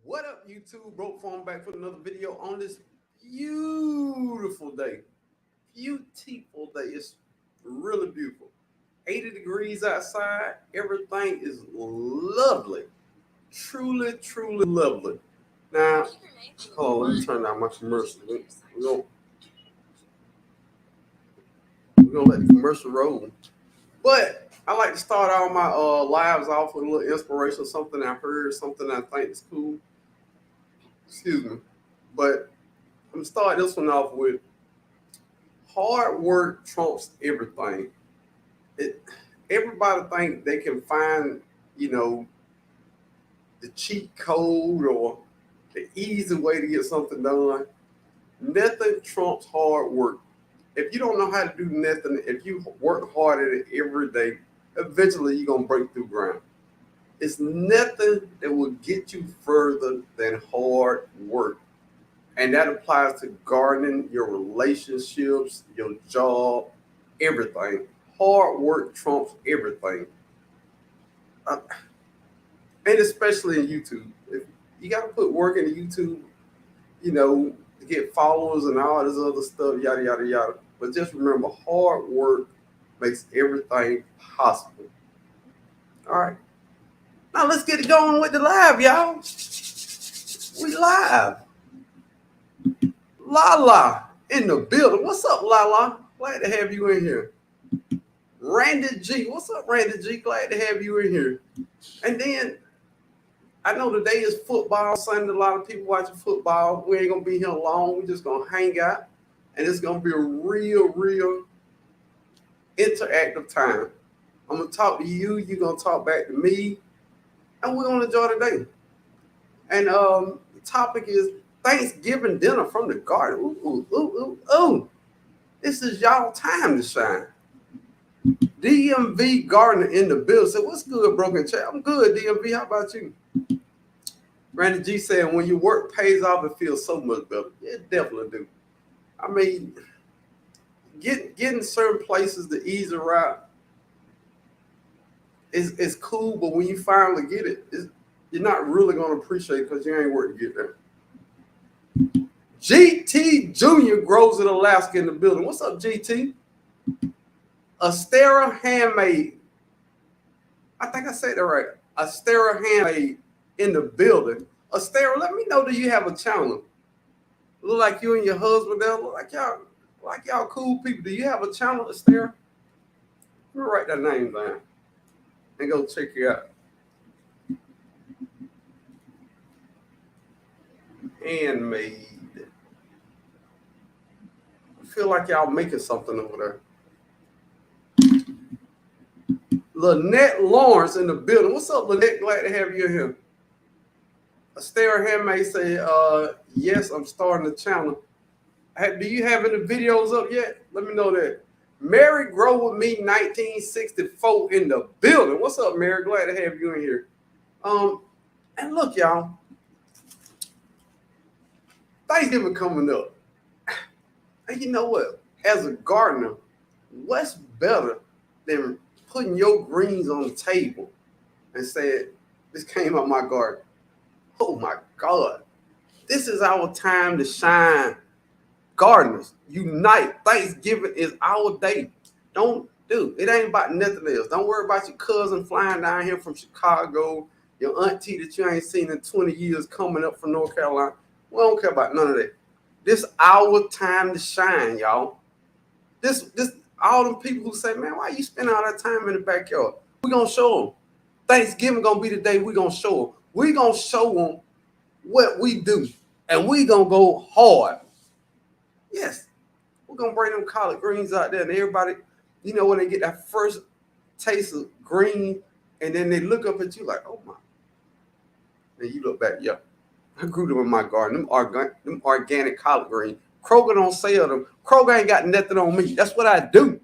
What up, YouTube? Broke phone back for another video on this beautiful day. Beautiful day. It's really beautiful. 80 degrees outside. Everything is lovely. Truly, truly lovely. Now, hold on, let me turn down my commercial. We're gonna let the commercial roll. But I like to start all my lives off with a little inspiration, something I heard, something I think is cool. Excuse me. But I'm gonna start this one off with hard work trumps everything. It, everybody think they can find, you know, the cheat code or the easy way to get something done. Nothing trumps hard work. If you don't know how to do nothing, if you work hard at it every day, eventually you're gonna break through ground. It's nothing that will get you further than hard work. And that applies to gardening, your relationships, your job, everything. Hard work trumps everything. Uh, and especially in YouTube. If you got to put work into YouTube, to get followers and all this other stuff, yada, yada, yada. But just remember, hard work makes everything possible. All right. Now let's get it going with the live, y'all. We live. Lala in the building. What's up, Lala? Glad to have you in here. Randy G. What's up, Randy G? Glad to have you in here. And then I know today is football Sunday. A lot of people watching football. We ain't gonna be here long. We're just gonna hang out, and it's gonna be a real interactive time. I'm gonna talk to you. You're gonna talk back to me, and we're gonna enjoy the day. And the topic is Thanksgiving dinner from the garden. Ooh. This is y'all time to shine. DMV Gardener in the building. So what's good, Broken Chat? I'm good, DMV. How about you? Randy G said, when your work pays off, it feels so much better. It definitely do. I mean, getting certain places the easy route is cool, but when you finally get it, you're not really going to appreciate it because you ain't worked to get there. GT Jr. grows in Alaska in the building. What's up, GT? Astera Handmade. I think I said that right. Astera Handmade in the building. Astera, let me know, do you have a channel? Look like you and your husband there. Look like y'all cool people. Do you have a channel, Astera? Let me write that name down and go check you out. Handmade. I feel like y'all making something over there. Lynette Lawrence in the building. What's up, Lynette? Glad to have you here. Astera Handmade say, yes, I'm starting the channel. Do you have any videos up yet? Let me know that. Mary Grow With Me 1964 in the building. What's up, Mary? Glad to have you in here. And look, y'all. Thanksgiving coming up. And you know what? As a gardener, what's better than putting your greens on the table and saying, this came out my garden. Oh my God. This is our time to shine. Gardeners, unite. Thanksgiving is our day. It ain't about nothing else. Don't worry about your cousin flying down here from Chicago, your auntie that you ain't seen in 20 years coming up from North Carolina. We don't care about none of that. This our time to shine, y'all. This all them people who say, man, why you spend all that time in the backyard? We're going to show them. Thanksgiving going to be the day we're going to show them. We're going to show them what we do. And we're going to go hard. Yes. We're going to bring them collard greens out there. And everybody, when they get that first taste of green, and then they look up at you like, oh, my. And you look back, yeah. I grew them in my garden. Them organic collard greens. Kroger don't sell them. Kroger ain't got nothing on me. That's what I do.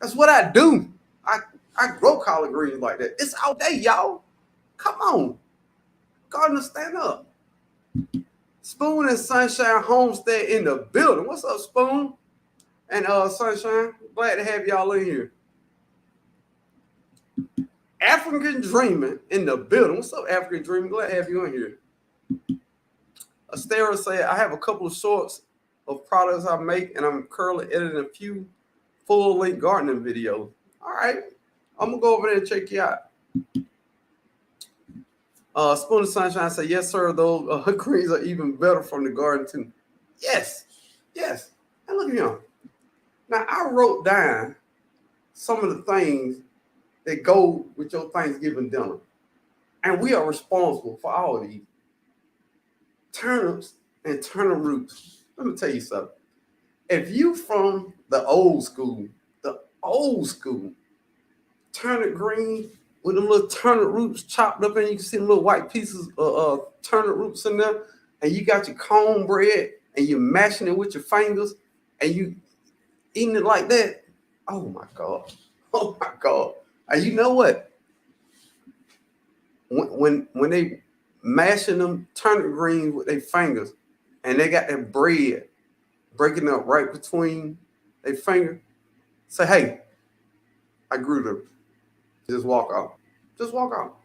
I grow collard greens like that. It's all day, y'all. Come on. Gardeners, stand up. Spoon and Sunshine Homestead in the building. What's up, Spoon? And Sunshine, glad to have y'all in here. African Dreaming in the building. What's up, African Dreaming? Glad to have you in here. Astera said, I have a couple of shorts of products I make, and I'm currently editing a few full-length gardening videos. All right, I'm gonna go over there and check you out. Spoon of Sunshine said, yes, sir, those greens are even better from the garden too. Yes, yes. And look at him. Now, I wrote down some of the things that go with your Thanksgiving dinner. And we are responsible for all of these. Turnips and turnip roots. Let me tell you something. If you from the old school, turnip green with the little turnip roots chopped up, and you can see the little white pieces of turnip roots in there, and you got your cornbread, and you're mashing it with your fingers, and you eating it like that. Oh my God. Oh my God. And you know what? When they mashing them turnip greens with their fingers, and they got that bread breaking up right between their finger, say, hey, I grew them. Just walk out. Just walk out.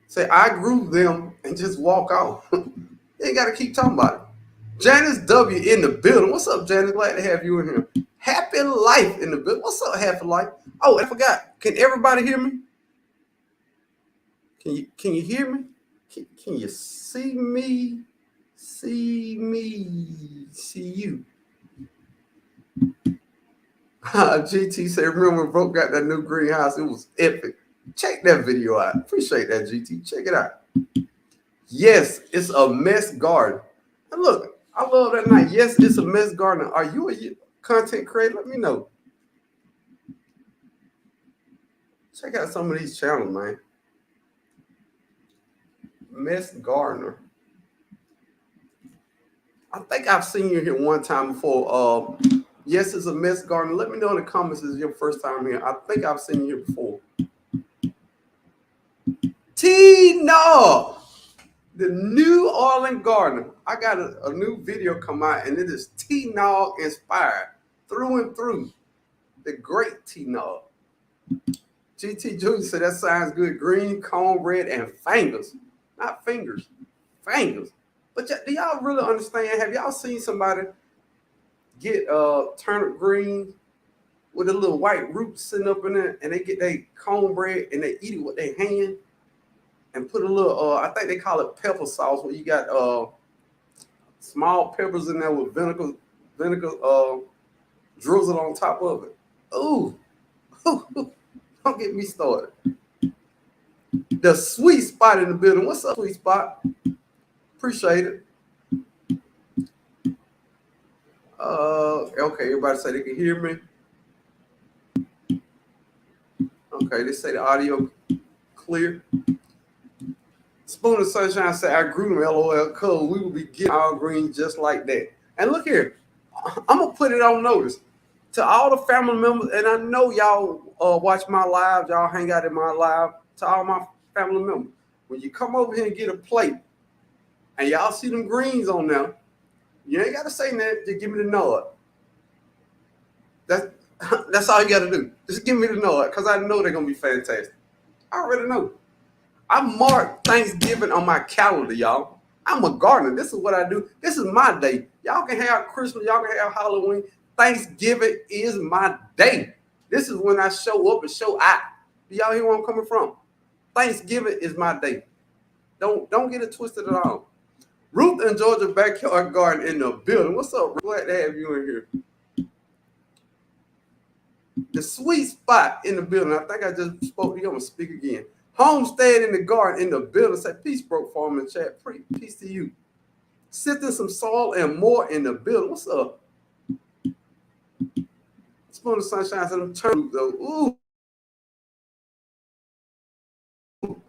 Say, I grew them, and just walk out. You ain't got to keep talking about it. Janice W. in the building. What's up, Janice? Glad to have you in here. Happy Life in the building. What's up, Happy Life? Oh, I forgot. Can everybody hear me? Can you hear me? Can you see me? See me. See you. GT said, remember when Broke got that new greenhouse? It was epic. Check that video out. Appreciate that, GT. Check it out. Yes, it's a mess garden. And look, I love that night. Yes, it's a mess garden. Are you a content creator? Let me know. Check out some of these channels, man. Mess Gardener. I think I've seen you here one time before. Yes, it's a mess gardener. Let me know in the comments if it's your first time here. I think I've seen you here before. Tina, the New Orleans gardener. I got a new video come out, and it is Tina inspired through and through. The great Tina. GT Jr. said that sounds good. Green, cornbread, and fingers. Not fingers, fingers. But do y'all really understand? Have y'all seen somebody get turnip green with a little white root sitting up in there, and they get their cornbread and they eat it with their hand and put a little, I think they call it pepper sauce, where you got small peppers in there with vinegar drizzled on top of it. Ooh, don't get me started. The Sweet Spot in the building. What's up, Sweet Spot? Appreciate it. Okay, everybody say they can hear me. Okay, they say the audio clear. Spoon of Sunshine said, I grew them, LOL, cuz we will be getting all green just like that. And look here, I'm going to put it on notice to all the family members, and I know y'all watch my live, y'all hang out in my live, to all my family members. When you come over here and get a plate, and y'all see them greens on there, you ain't got to say that, just give me the nod. That's all you got to do. Just give me the nod, because I know they're going to be fantastic. I already know. I mark Thanksgiving on my calendar, y'all. I'm a gardener. This is what I do. This is my day. Y'all can have Christmas. Y'all can have Halloween. Thanksgiving is my day. This is when I show up and show out. Do y'all hear where I'm coming from? Thanksgiving is my day. Don't get it twisted at all. Ruth and Georgia Backyard Garden in the building. What's up? Glad to have you in here. The Sweet Spot in the building. I think I just spoke to you. I'm going to speak again. Homestead in the garden in the building. Say peace, broke farm in chat. Peace to you. Sifting some soil and more in the building. What's up? Spoon of Sunshine said them turn though. Ooh.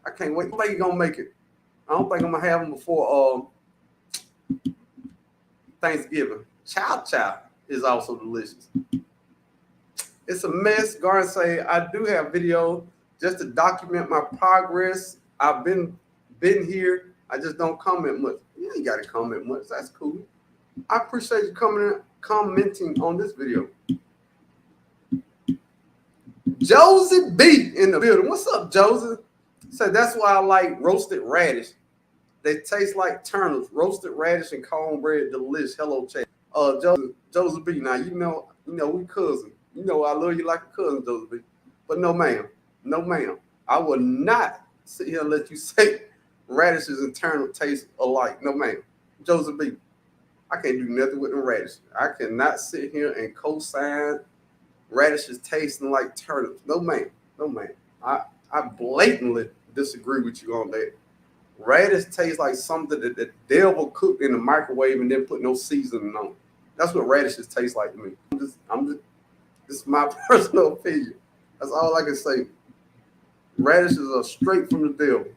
I can't wait. I don't think you're gonna make it. I don't think I'm gonna have them before Thanksgiving. Chow is also delicious. It's a mess. Garden say I do have video just to document my progress. I've been here. I just don't comment much. You ain't got to comment much. That's cool. I appreciate you commenting on this video. Josie B in the building. What's up, Josie? So that's why I like roasted radish. They taste like turnips, roasted radish and cornbread, delicious. Hello, Chad. Joseph B. Now we cousin. You know I love you like a cousin, Joseph B. But no, ma'am, no, ma'am. I will not sit here and let you say radishes and turnips taste alike. No, ma'am. Joseph B. I can't do nothing with the radish. I cannot sit here and co-sign radishes tasting like turnips. No, ma'am. No, ma'am. I blatantly disagree with you on that. Radish tastes like something that the devil cooked in the microwave and then put no seasoning on. That's what radishes taste like to me. This is my personal opinion. That's all I can say. Radishes are straight from the devil.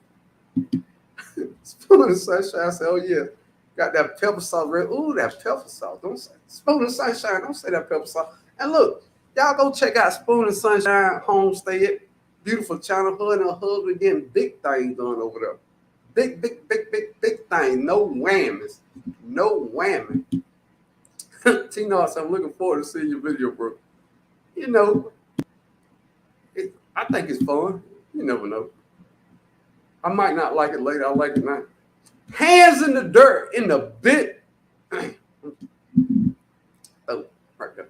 Spoon and Sunshine said, "Oh yeah, got that pepper sauce. Ooh, that pepper sauce. Don't say Spoon and Sunshine. Don't say that pepper sauce." And look, y'all go check out Spoon and Sunshine Homestead. Beautiful channel. Her and her husband getting big things done over there. Big thing. No whammies. No whammy. Tina, I'm looking forward to seeing your video, bro. You know, I think it's fun. You never know. I might not like it later. I like it now. Hands in the dirt in the bit. Oh, right there.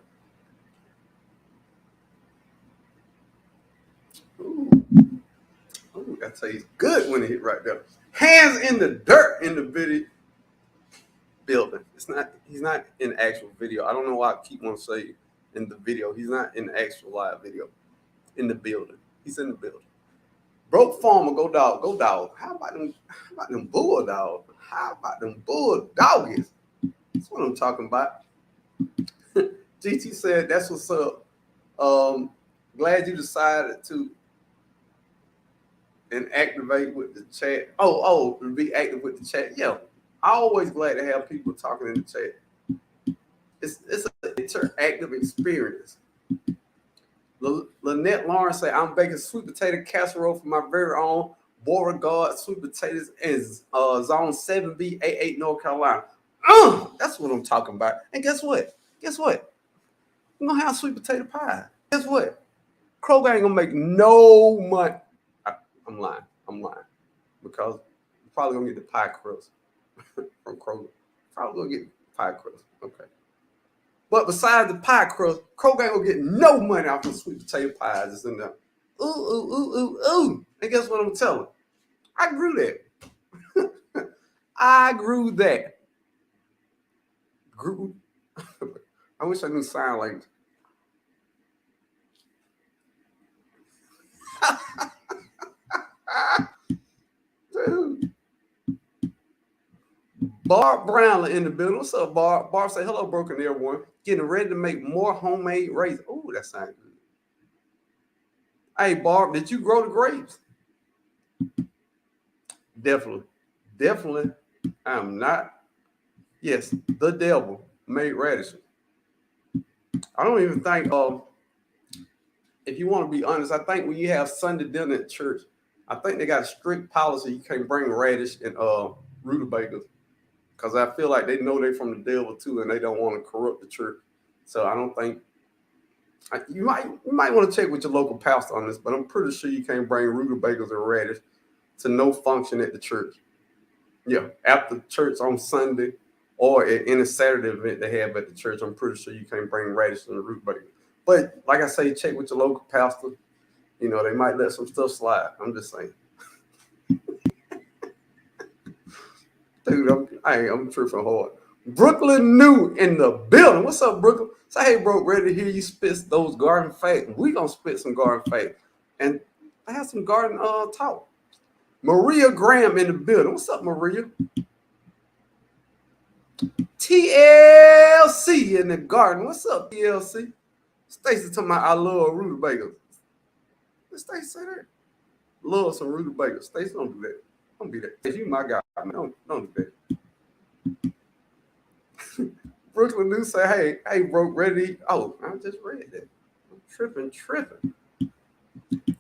Ooh, that tastes good when it hit right there. Hands in the dirt in the video building. He's not in the actual video. I don't know why I keep wanting to say in the video. He's not in the actual live video. In the building. He's in the building. Broke farmer, go dog, go dog. How about them bulldogs? How about them bulldoggies? That's what I'm talking about. GT said, "That's what's up. Glad you decided to and activate with the chat. To be active with the chat. Yeah, I always glad to have people talking in the chat. It's an interactive experience." Lynette Lawrence said, "I'm baking sweet potato casserole for my very own Beauregard sweet potatoes in Zone 7B, A8, North Carolina." That's what I'm talking about. And guess what? We're going to have sweet potato pie. Guess what? Kroger ain't going to make no money. I'm lying. Because you're probably going to get the pie crust from Kroger. Probably going to get the pie crust. Okay. But besides the pie crust, Kroger ain't gonna get no money off the sweet potato pies that's in there. Ooh. And guess what I'm telling? I grew that. I grew that. I wish I knew sign language. Dude. Barb Brownlee in the building. What's up, Barb? Barb say, "Hello, broken everyone. Getting ready to make more homemade raisins." Oh, that sounds good. Hey, Barb, did you grow the grapes? Definitely. I'm not. Yes, the devil made radishes. I don't even think, if you want to be honest, I think when you have Sunday dinner at church, I think they got a strict policy. You can't bring radish and rutabagas. Because I feel like they know they're from the devil too, and they don't want to corrupt the church. So I don't think you might want to check with your local pastor on this, but I'm pretty sure you can't bring rutabagas or radish to no function at the church. Yeah, after church on Sunday or at any Saturday event they have at the church, I'm pretty sure you can't bring radish and rutabagas. But like I say, check with your local pastor. You know, they might let some stuff slide. I'm just saying. Dude, I'm tripping hard. Brooklyn New in the building. What's up, Brooklyn? Say, "Hey, bro, ready to hear you spit those garden facts." We gonna spit some garden facts, and I have some garden talk. Maria Graham in the building. What's up, Maria? TLC in the garden. What's up, TLC? Stacy talking about, "I love rutabagas." What Stacy say that? Love some rutabagas. Stacy, don't do that. Don't be that. You my guy. Don't do that. Brooklyn New say, hey, bro, ready? Oh, I just read that. I'm tripping.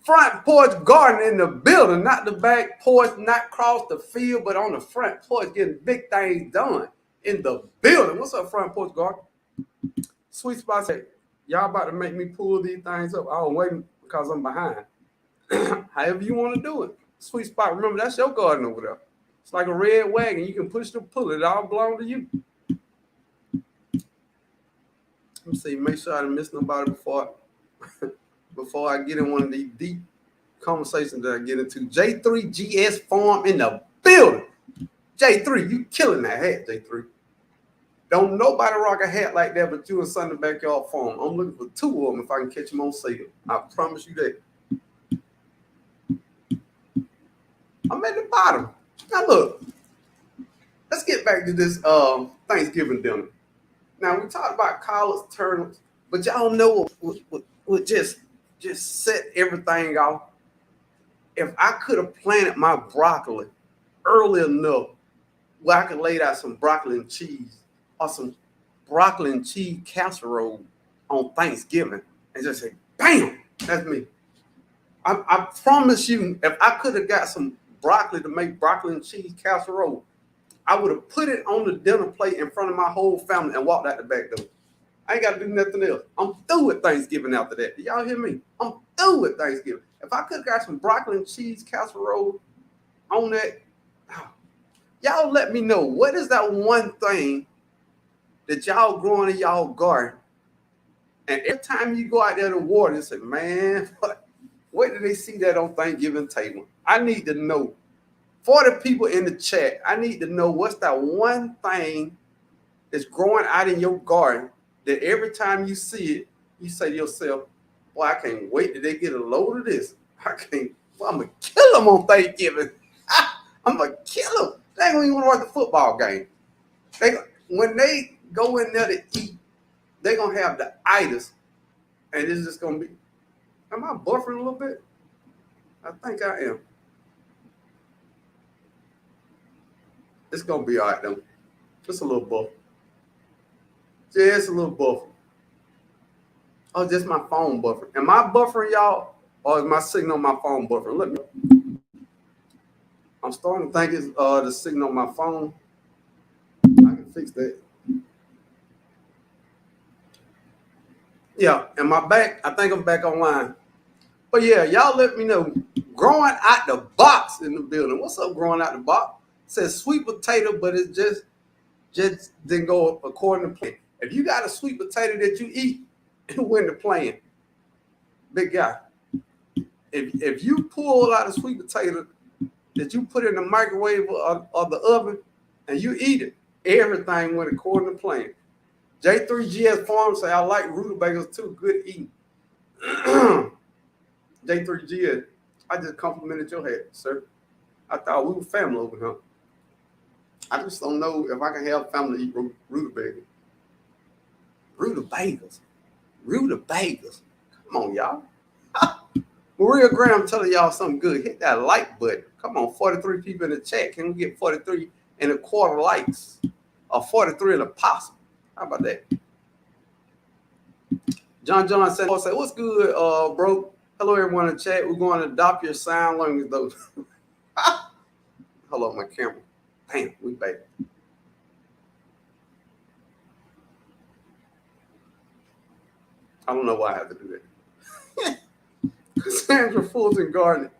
Front porch garden in the building, not the back porch, not across the field, but on the front porch, getting big things done in the building. What's up, front porch garden? Sweet Spot say, "Y'all about to make me pull these things up." I'm waiting because I'm behind. However you want to do it. Sweet Spot, remember, that's your garden over there. It's like a red wagon. You can push the pull. It all belongs to you. Let me see. Make sure I didn't miss nobody before I get in one of these deep conversations that I get into. J3GS Farm in the building. J3, you killing that hat, J3. Don't nobody rock a hat like that but you and Sunday Backyard Farm. I'm looking for 2 of them if I can catch them on sale. I promise you that. I'm at the bottom. Now look, let's get back to this Thanksgiving dinner. Now we talked about collards, turnips, but y'all know what just set everything off. If I could have planted my broccoli early enough where I could lay out some broccoli and cheese or some broccoli and cheese casserole on Thanksgiving and just say, bam, that's me. I promise you, if I could have got some broccoli to make broccoli and cheese casserole, I would have put it on the dinner plate in front of my whole family and walked out the back door. I ain't got to do nothing else. I'm through with Thanksgiving after that. Do y'all hear me? I'm through with Thanksgiving. If I could have got some broccoli and cheese casserole on that, y'all let me know, what is that one thing that y'all growing in y'all garden? And every time you go out there to water, you say, man, where did they see that on Thanksgiving table? I need to know. For the people in the chat, I need to know what's that one thing that's growing out in your garden that every time you see it, you say to yourself, boy, I can't wait till they get a load of this. I'm going to kill them on Thanksgiving. I'm going to kill them. They ain't going to even watch the football game. When they go in there to eat, they're going to have the itis, and it's just going to be, am I buffering a little bit? I think I am. It's going to be all right, though. Just a little buffer. Just a little buffer. Oh, just my phone buffer. Am I buffering, y'all? Or is my signal on my phone buffering? Let me. I'm starting to think it's the signal on my phone. I can fix that. Yeah, am I back? I think I'm back online. But yeah, y'all let me know. Growing out the box in the building. What's up, growing out the box? It says sweet potato, but it just didn't go according to plan. If you got a sweet potato that you eat, it went to plan. Big guy. If you pull out a sweet potato that you put in the microwave or the oven and you eat it, everything went according to plan. J3GS Farm say, I like rutabagas too. Good eating. J3GS, I just complimented your head, sir. I thought we were family over here. I just don't know if I can have family eat rutabagas. Rutabagas. Come on, y'all. Maria Graham telling y'all something good. Hit that like button. Come on, 43 people in the chat. Can we get 43 and a quarter likes? Or 43 and a possible? How about that? John said, what's good, bro? Hello, everyone in the chat. We're going to adopt your sign language, though. Hello, my camera. Damn, we back. I don't know why I have to do that. Cassandra Fulton Gardner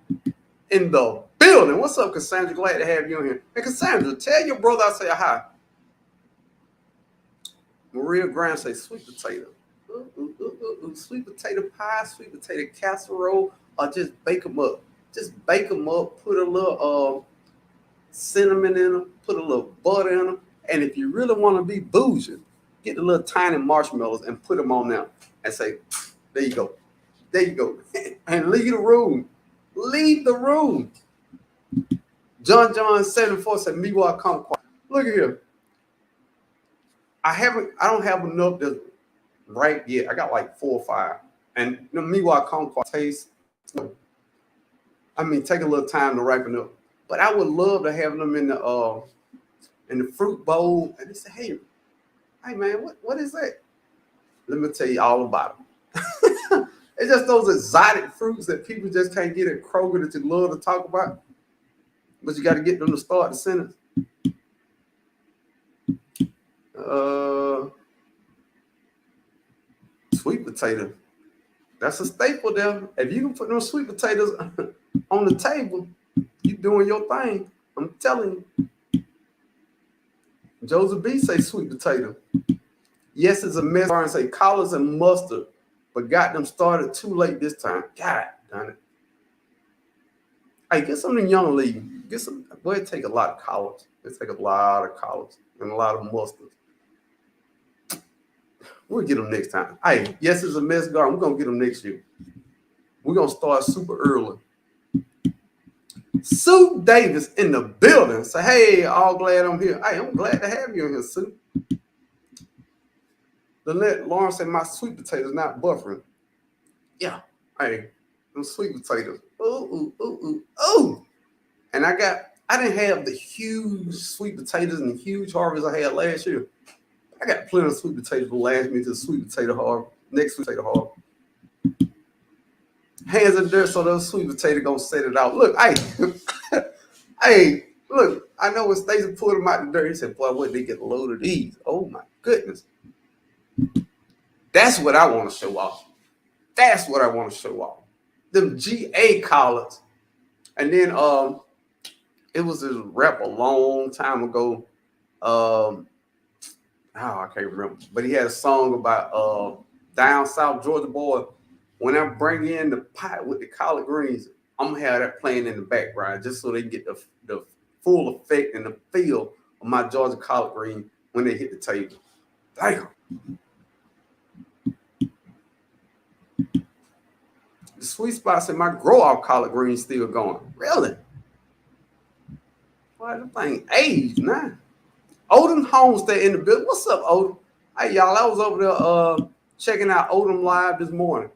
in the building. What's up, Cassandra? Glad to have you in here. Hey, Cassandra, tell your brother I say hi. Maria Graham say sweet potato. Sweet potato pie, sweet potato casserole, or just bake them up. Just bake them up, put a little cinnamon in them, put a little butter in them. And if you really want to be bougie, get the little tiny marshmallows and put them on there and say, there you go. There you go. And leave the room. Leave the room. John 74 said, me while I come quiet. Look at here. I don't have enough to ripe yet. I got like 4 or 5. And me while I come quiet taste. Take a little time to ripen up. But I would love to have them in the fruit bowl. And they say, hey man, what is that? Let me tell you all about them. It's just those exotic fruits that people just can't get at Kroger that you love to talk about. But you got to get them to start the sentence. Sweet potato. That's a staple there. If you can put those sweet potatoes on the table, you doing your thing. I'm telling you. Joseph B say sweet potato. Yes, it's a mess. And say collards and mustard, but got them started too late this time. God damn it. Hey, get some of the young lady. Get some. Go ahead, take a lot of collards. Let's take a lot of collards and a lot of mustard. We'll get them next time. Hey, yes, it's a mess garden. We're gonna get them next year. We're gonna start super early. Sue Davis in the building. Say, hey, all glad I'm here. Hey, I'm glad to have you in here, Sue. Lynette Lawrence said my sweet potatoes not buffering. Yeah. Hey, them sweet potatoes. Ooh, ooh, ooh, ooh, ooh. And I didn't have the huge sweet potatoes and the huge harvest I had last year. I got plenty of sweet potatoes to last me to the sweet potato harvest, next sweet potato harvest. Hands in dirt so those sweet potato gonna set it out. Look, hey, look, I know when Stacey pulled them out the dirt, he said, boy, what they get a load of these? Oh my goodness. That's what I want to show off. That's what I want to show off. Them GA collars. And then it was this rap a long time ago. I can't remember. But he had a song about down south Georgia boy. When I bring in the pot with the collard greens, I'm gonna have that playing in the background just so they can get the full effect and the feel of my Georgia collard green when they hit the table. Damn. The sweet spot said my grow out collard greens still going. Really? Why the thing aged now? Odom Homestead in the building. What's up, Odom? Hey y'all, I was over there checking out Odom Live this morning.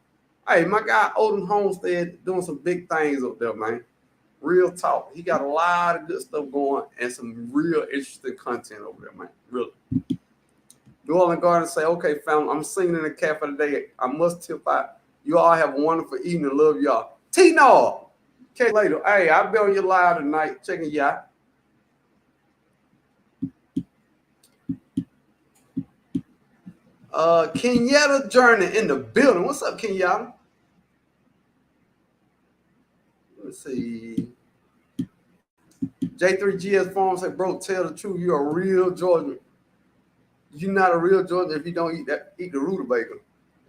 Hey, my guy Odom Homestead doing some big things up there, man. Real talk. He got a lot of good stuff going and some real interesting content over there, man. Really. New Orleans Garden say, okay, fam, I'm singing in the cafe today. I must tip out. You all have a wonderful evening. Love y'all. T-Nor. Okay, later. Hey, I'll be on your live tonight. Checking you out. Kenyatta Journey in the building. What's up, Kenyatta? Let's see. J3GS Farm say, bro, tell the truth. You're a real Georgian. You're not a real Georgian if you don't eat the rutabaga.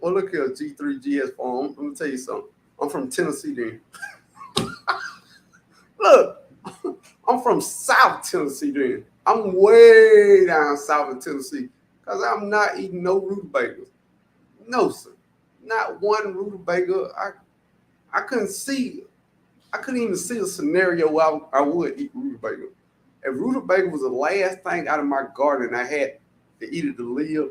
Well, look here, G3GS Farm. Let me tell you something. I'm from Tennessee, then. Look, I'm from South Tennessee, then. I'm way down south in Tennessee because I'm not eating no rutabagas. No, sir. Not one rutabaga. I couldn't even see a scenario where I would eat rutabaga. If rutabaga was the last thing out of my garden and I had to eat it to live,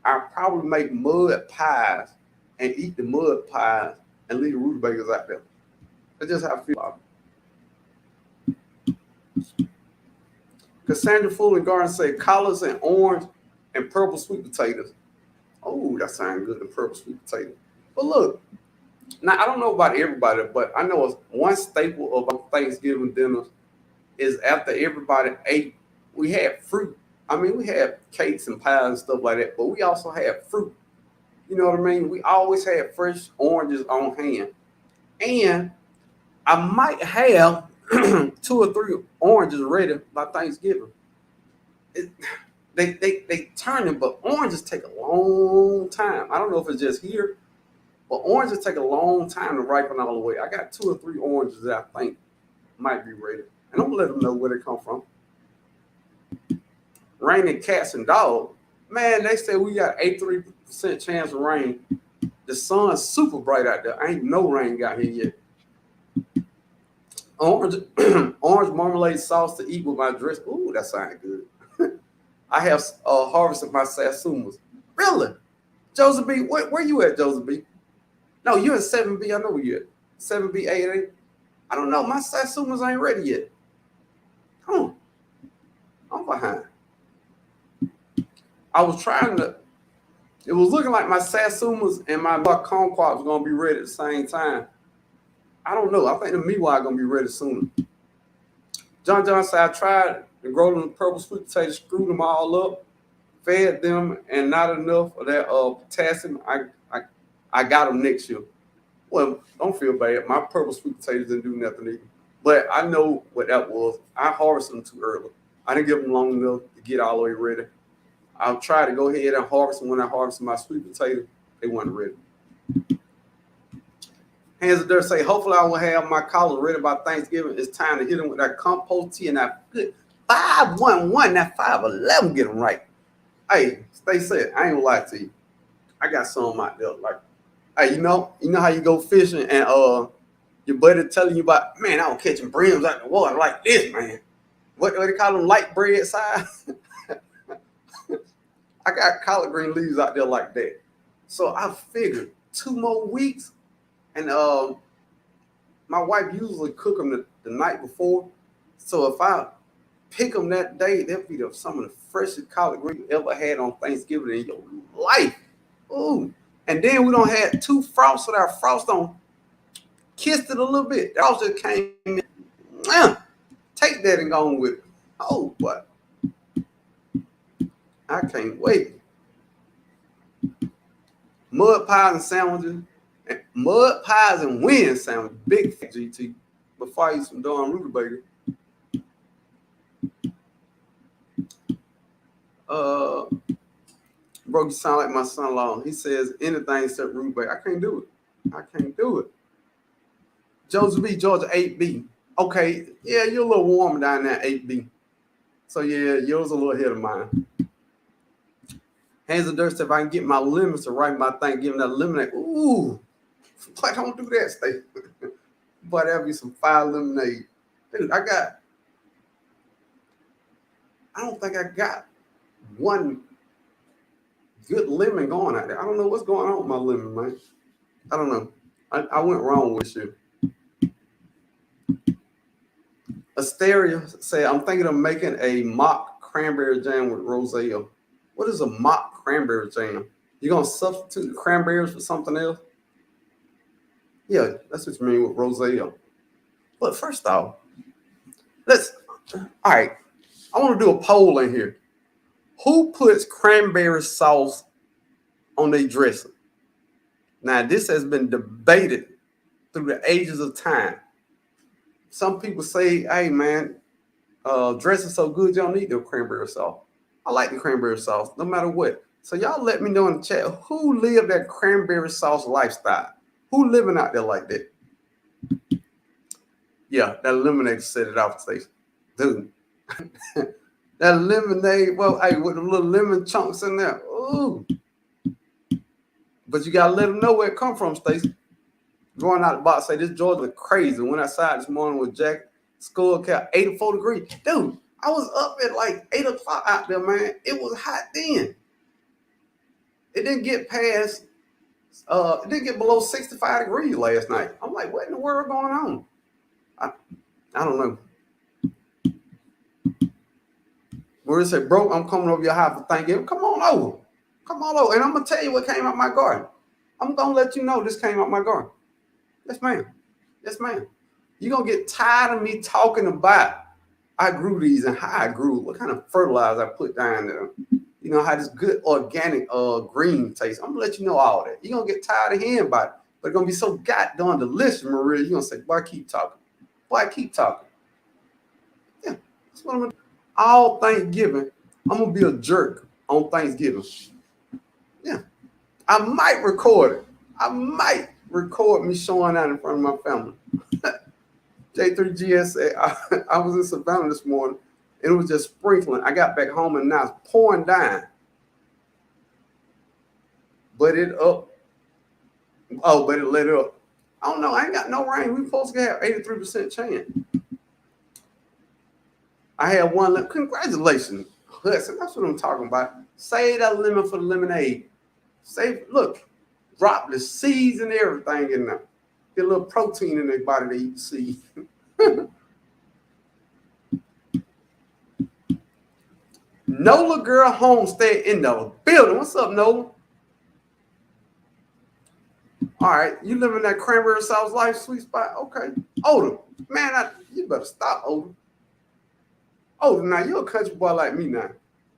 I'd probably make mud pies and eat the mud pies and leave the rutabagas out there. That's just how I feel about it. Cassandra Fuller Garden say collards and orange and purple sweet potatoes. Oh, that sounds good, the purple sweet potato. But look, now I don't know about everybody, but I know one staple of our Thanksgiving dinners is after everybody ate, we had fruit. I mean, we had cakes and pies and stuff like that, but we also had fruit. You know what I mean? We always had fresh oranges on hand. And I might have 2 or 3 oranges ready by Thanksgiving. They turn them, but oranges take a long time. I don't know if it's just here, but oranges take a long time to ripen all the way. I got 2 or 3 oranges that I think might be ready. And I'm gonna let them know where they come from. Raining cats and dogs. Man, they say we got 83% chance of rain. The sun's super bright out there. Ain't no rain got here yet. Orange marmalade sauce to eat with my dress. Ooh, that sounds good. I have harvested my sassumas. Really? Joseph B, where you at, Joseph B? No, you in 7B. I know where you at. 7B, 8A. I don't know. My sassumas ain't ready yet. I'm behind. I was trying to, it was looking like my sassumas and my kumquats was going to be ready at the same time. I don't know. I think the meanwhile are going to be ready sooner. John said, I tried to grow them purple sweet potatoes, screwed them all up, fed them, and not enough of that potassium. I got them next year. Well, don't feel bad. My purple sweet potatoes didn't do nothing either. But I know what that was. I harvested them too early. I didn't give them long enough to get all the way ready. I'll try to go ahead and harvest them when I harvest my sweet potato. They weren't ready. Hands there say, hopefully I will have my collard ready by Thanksgiving. It's time to hit them with that compost tea and that good 511, that 511, get them right. Hey, stay said, I ain't gonna lie to you. I got some out there. Like, hey, you know how you go fishing and your buddy telling you about, man, I was catching brims out the water like this, man. What do they call them, light bread size? I got collard green leaves out there like that. So I figured 2 more weeks, and my wife usually cook them the night before. So if I pick them that day, they'll be some of the freshest collard green you ever had on Thanksgiving in your life. Ooh. And then we don't have 2 frosts, so that frost on kissed it a little bit. That also came in. Take that and go on with it. Oh, but I can't wait. Mud pies and sandwiches. Mud pies and wind sandwich. Big fat GT. Before I eat some darn rutabaga. Bro, you sound like my son-in-law. He says anything except rutabaga. I can't do it. I can't do it. Joseph B, Georgia 8B. Okay, yeah, you're a little warmer down there, 8B. So yeah, yours a little ahead of mine. Hands of Dirt said, if I can get my lemons to write my Thanksgiving, that lemonade. Ooh, I don't do that, Steve. But that'll be some fire lemonade. Dude, I don't think I got one good lemon going out there. I don't know what's going on with my lemon, man. I don't know. I went wrong with you. Asteria said, I'm thinking of making a mock cranberry jam with roselle. What is a mock cranberry jam? You gonna substitute the cranberries for something else? Yeah, that's what you mean with roselle. But first off, all right, I want to do a poll in here. Who puts cranberry sauce on their dressing? Now, this has been debated through the ages of time. Some people say, hey, man, dressing so good, you don't need the cranberry sauce. I like the cranberry sauce, no matter what. So y'all let me know in the chat, who lived that cranberry sauce lifestyle? Who living out there like that? Yeah, that lemonade set it off, Stacey. Dude. That lemonade, well, hey, with the little lemon chunks in there. Ooh. But you gotta let them know where it come from, Stacey. Going out the box, say this Georgia is crazy. Went outside this morning with jacket, skull cap, 84 degrees. Dude, I was up at like 8 o'clock out there, man. It was hot then. It didn't get past, it didn't get below 65 degrees last night. I'm like, what in the world going on? I don't know. Where it said, bro, I'm coming over your house for Thanksgiving. Come on over. Come on over. And I'm going to tell you what came out my garden. I'm going to let you know this came out my garden. Yes, ma'am. Yes, ma'am. You're going to get tired of me talking about I grew these and how I grew, what kind of fertilizer I put down there. You know, how this good organic green tastes. I'm going to let you know all that. You're going to get tired of hearing about it. But it's going to be so goddamn delicious, Maria. You're going to say, boy, keep talking. Boy, keep talking. Yeah, that's what I'm going to do. All Thanksgiving, I'm going to be a jerk on Thanksgiving. Yeah. I might record it. I might record me showing out in front of my family. J3GS said, I was in Savannah this morning, and it was just sprinkling. I got back home, and now it's pouring down. But it up. Oh, but it let up. I don't know. I ain't got no rain. We supposed to have 83% chance. I had one. Congratulations, Hudson. That's what I'm talking about. Save that lemon for the lemonade. Save. Look, drop the seeds and everything in there. Get a little protein in their body to eat the seeds. Nola Girl Homestead in the building. What's up, Nola? All right, you live in that cranberry sauce life, sweet spot. Okay, Odom, man, you better stop, Odom. Odom, now you're a country boy like me now.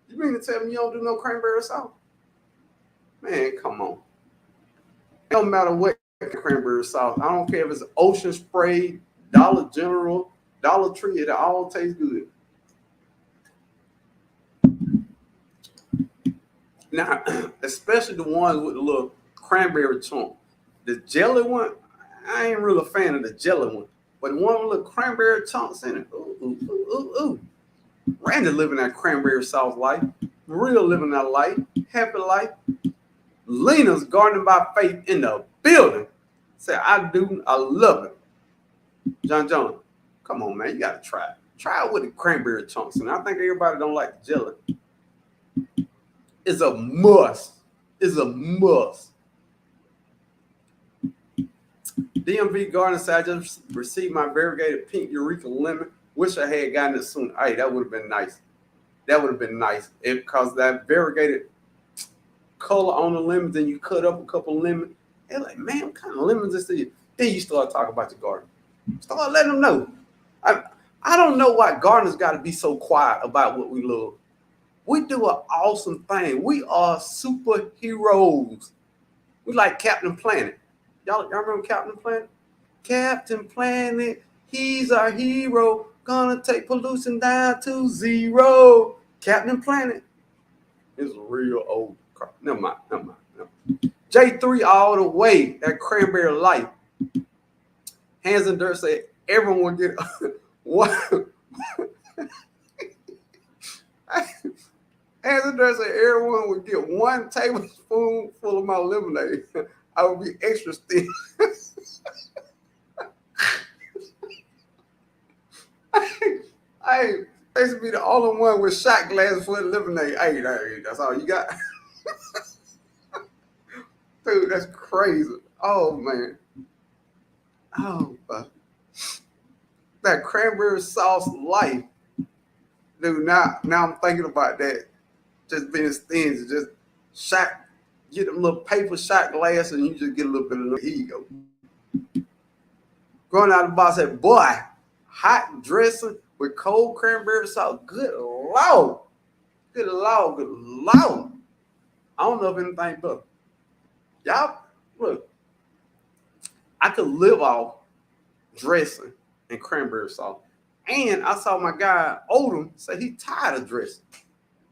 You mean to tell me you don't do no cranberry sauce? Man, come on. It don't matter what cranberry sauce. I don't care if it's ocean spray, Dollar General, Dollar Tree, it all tastes good. Now, especially the ones with the little cranberry chunk. The jelly one, I ain't really a fan of the jelly one. But the one with little cranberry chunks in it, ooh, ooh, ooh, ooh, ooh. Randy living that cranberry sauce life. Real living that life. Happy life. Lena's gardening by faith in the building. Say, I do, I love it. John, come on, man, you gotta try it. Try it with the cranberry chunks. And I think everybody don't like the jelly. It's a must. It's a must. DMV Garden said, I just received my variegated pink Eureka lemon. Wish I had gotten it sooner. Hey, that would have been nice. That would have been nice. Because that variegated color on the lemons, then you cut up a couple of lemons. They're like, man, what kind of lemons is this? Then you start talking about your garden. Start letting them know. I don't know why gardeners got to be so quiet about what we love. We do an awesome thing. We are superheroes. We like Captain Planet. Y'all remember Captain Planet? Captain Planet, he's our hero. Gonna take pollution down to zero. Captain Planet is real old crap. Never mind. J3 all the way. That cranberry life. Hands and Dirt say everyone will get one. Hands and Dirt say everyone would get 1 tablespoon full of my lemonade. I would be extra thin. I used to be the only one with shot glasses for the lemonade. Hey, that's all you got. Dude, that's crazy. Oh man. Oh, that cranberry sauce life. Dude, now I'm thinking about that. Just being stingy, just get a little paper shot glass and you just get a little bit of here you go. Going out the box said, boy, hot dressing with cold cranberry sauce. Good Lord. Good Lord, good Lord. I don't know if anything better. Y'all, look, I could live off dressing and cranberry sauce. And I saw my guy, Odom, say he tired of dressing.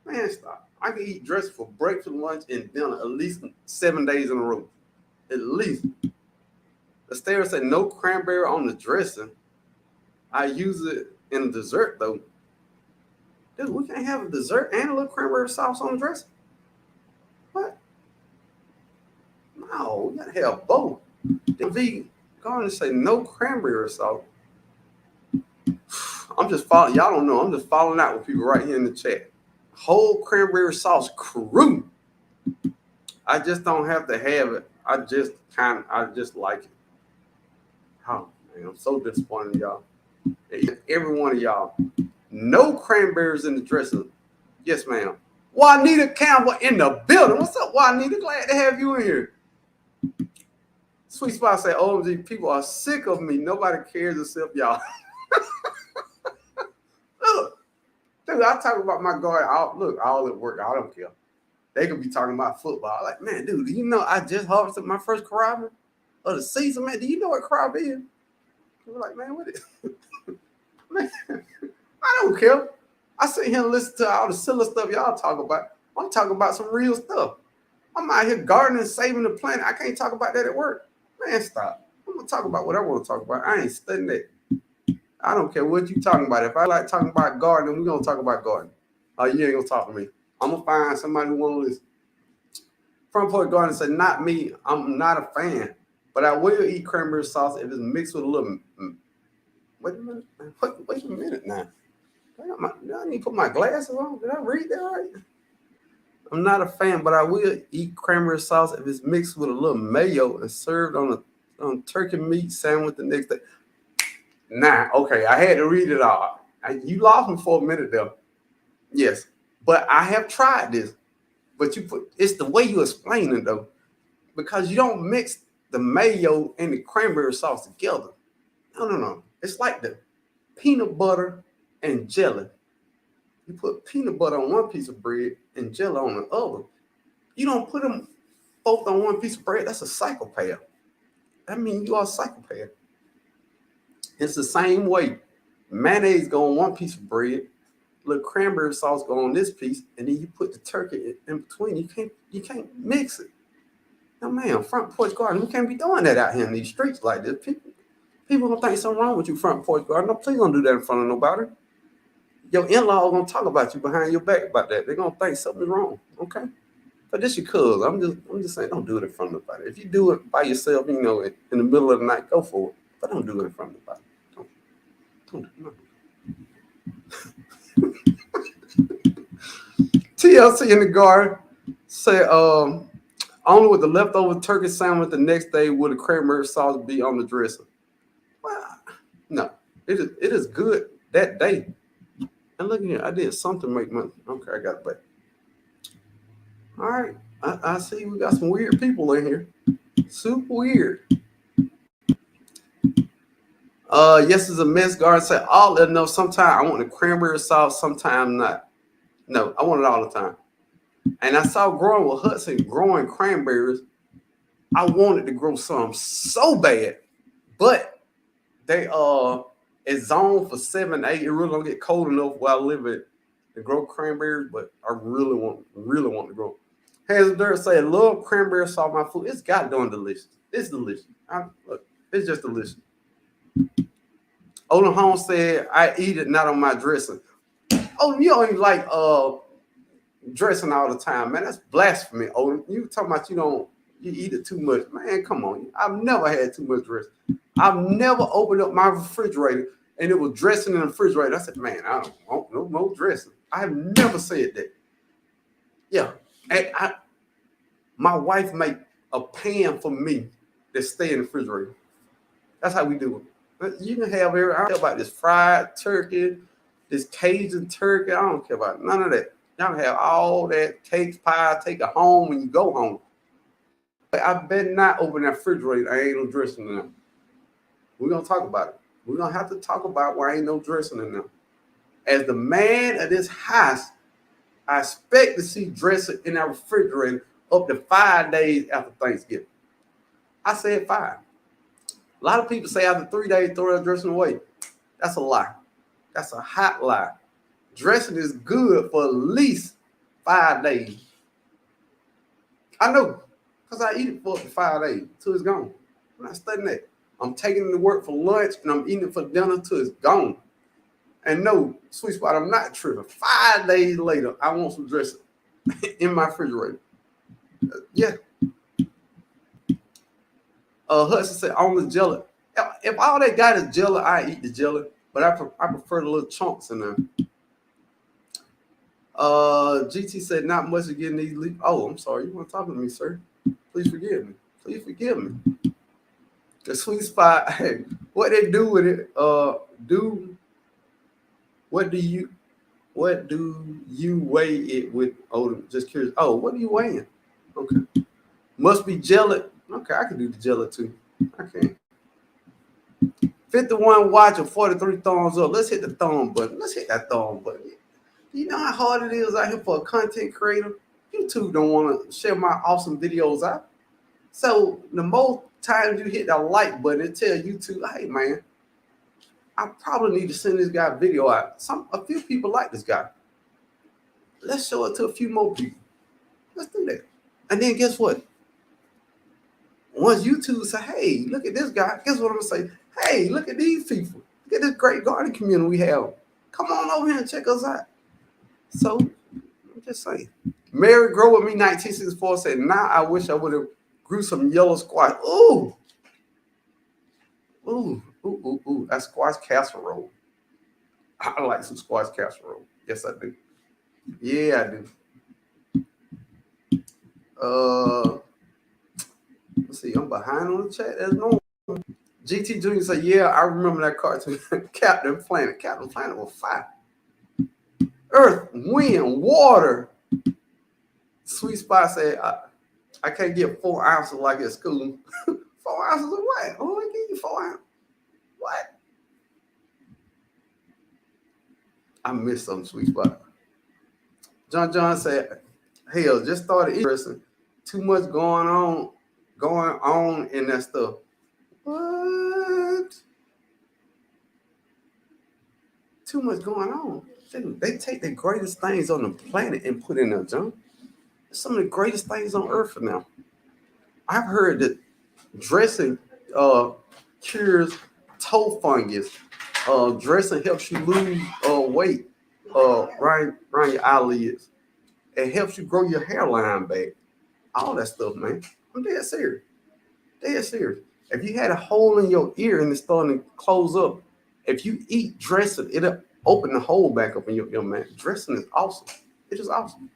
Man, stop. I can eat dressing for breakfast, lunch, and dinner at least 7 days in a row. At least. The stare said no cranberry on the dressing. I use it in a dessert, though. Dude, we can't have a dessert and a little cranberry sauce on the dressing. What? No, we gotta have both. The vegan garden say no cranberry sauce. I'm just following. Y'all don't know. I'm just following out with people right here in the chat. Whole cranberry sauce crew. I just don't have to have it. I just like it. Oh man, I'm so disappointed in y'all. Every one of y'all. No cranberries in the dressing. Yes, ma'am. Juanita Campbell in the building. What's up, Juanita? Glad to have you in here. Sweet Spot say, OMG, people are sick of me. Nobody cares except y'all. Look, dude, I talk about my garden. All at work. I don't care. They could be talking about football. I'm like, man, dude, do you know I just harvested my first crab of the season, man? Do you know what crab is? We're like, man, what is man, I don't care. I sit here and listen to all the silly stuff y'all talk about. I'm talking about some real stuff. I'm out here gardening, saving the planet. I can't talk about that at work. Man, stop. I'm going to talk about what I want to talk about. I ain't studying that. I don't care what you talking about. If I like talking about gardening, we're going to talk about gardening. You ain't going to talk to me. I'm going to find somebody who want to listen. Front Porch Garden said, not me. I'm not a fan. But I will eat cranberry sauce if it's mixed with a little... Wait a minute. Wait a minute now. I need to put my glasses on. Did I read that right? I'm not a fan, but I will eat cranberry sauce if it's mixed with a little mayo and served on turkey meat sandwich the next day. Nah, okay, I had to read it all. You lost me for a minute there. Yes, but I have tried this. But it's the way you explain it though, because you don't mix the mayo and the cranberry sauce together. No. It's like the peanut butter and jelly. You put peanut butter on one piece of bread and jelly on the other. You don't put them both on one piece of bread. That's a psychopath. That means you are a psychopath. It's the same way. Mayonnaise go on one piece of bread, little cranberry sauce go on this piece, and then you put the turkey in between. You can't mix it. No man, front porch garden. We can't be doing that out here in these streets like this. People gonna think something wrong with you, front porch garden. No, please don't do that in front of nobody. Your in-law gonna talk about you behind your back about that. They're gonna think something's wrong. Okay. But this your cuz. I'm just saying, don't do it in front of nobody. If you do it by yourself, in the middle of the night, go for it. But don't do it in front of nobody. Don't do it. TLC in the garden said, only with the leftover turkey sandwich the next day would the cranberry sauce be on the dressing. Well, no, it is good that day. And look here, I did something to make money. Okay, I got it back. All right, I see we got some weird people in here. Super weird. Yes, it's a mess. Garden said, all that know. Sometimes I want the cranberry sauce, sometimes not. No, I want it all the time. And I saw growing with Hudson growing cranberries. I wanted to grow some so bad, but they it's zoned for 7, 8. It really don't get cold enough where I live at to grow cranberries, but I really want to grow. Hands Dirt said, love cranberry sauce my food. It's goddamn delicious. It's delicious. Look, it's just delicious. Olin Holmes said, I eat it not on my dressing. Oh, you don't even like dressing all the time, man. That's blasphemy. Olin, you talking about you eat it too much. Man, come on. I've never had too much dressing. I've never opened up my refrigerator and it was dressing in the refrigerator. I said, man, I don't want no more dressing. I have never said that. Yeah. And my wife make a pan for me that stay in the refrigerator. That's how we do it. You can have I don't care about this fried turkey, this Cajun turkey. I don't care about none of that. Y'all have all that cakes, pie, take it home when you go home. I better not open that refrigerator. I ain't no dressing in them. We're going to talk about it. We're going to have to talk about why ain't no dressing in them. As the man of this house, I expect to see dressing in that refrigerator up to 5 days after Thanksgiving. I said 5. A lot of people say after 3 days, throw that dressing away. That's a lie. That's a hot lie. Dressing is good for at least 5 days. I know, because I eat it for up to 5 days till it's gone. I'm not studying that. I'm taking it to work for lunch and I'm eating it for dinner till it's gone. And no, sweet spot, I'm not tripping. 5 days later, I want some dressing in my refrigerator. Yeah. Hudson said, only jelly. If all they got is jelly, I eat the jelly, but I prefer the little chunks in there. GT said, not much of getting these leaves. Oh, I'm sorry. You weren't talking to me, sir. Please forgive me. Please forgive me. The sweet spot, hey, what they do with it, what do you weigh it with? Oh, just curious. Oh, what are you weighing? Okay. Must be jelly. Okay, I can do the jelly too. I can. 51 watch and 43 thumbs up. Let's hit the thumb button. Let's hit that thumb button. You know how hard it is out here for a content creator? YouTube don't want to share my awesome videos out. So the more times you hit that like button, it tells YouTube, hey man, I probably need to send this guy a video out. A few people like this guy. Let's show it to a few more people. Let's do that. And then guess what? Once YouTube say, hey, look at this guy, guess what I'm gonna say? Hey, look at these people. Look at this great garden community we have. Come on over here and check us out. So I'm just saying. Mary Grow With Me 1964 said, now I wish I would have grew some yellow squash. Ooh. That's squash casserole. I like some squash casserole. Yes, I do. Yeah, I do. Let's see, I'm behind on the chat. That's normal. GT Junior said, yeah, I remember that cartoon. Captain Planet. Captain Planet was fire. Earth, wind, water. Sweet Spot said, I can't get 4 ounces like at school. 4 ounces of what? Oh, I give you 4 ounces. What? I missed something, Sweet Spot. John said, hell, just started interesting. Too much going on in that stuff. What? Too much going on. They take the greatest things on the planet and put in there, John. Some of the greatest things on earth now. I've heard that dressing cures toe fungus. Dressing helps you lose weight around your eyelids. It helps you grow your hairline back. All that stuff, man. I'm dead serious. Dead serious. If you had a hole in your ear and it's starting to close up, if you eat dressing, it'll open the hole back up in your man. Dressing is awesome. It is awesome.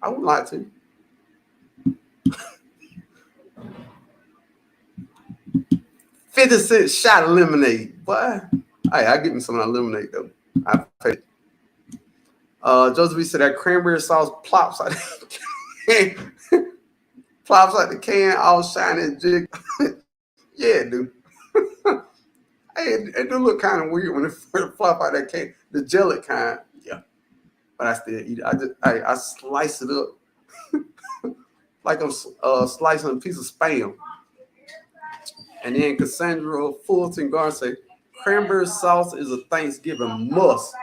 I wouldn't lie to you. 50-cent shot of lemonade. Boy, hey, I give me some of that lemonade though. I pay. Joseph said that cranberry sauce plops out the can. Plops out the can, all shiny and jig. Yeah, dude. Hey, it do look kind of weird when it flop out that can. The jelly kind, yeah. But I still eat it. I slice it up like I'm slicing a piece of Spam. And then Cassandra Fulton Garden say, cranberry sauce is a Thanksgiving must.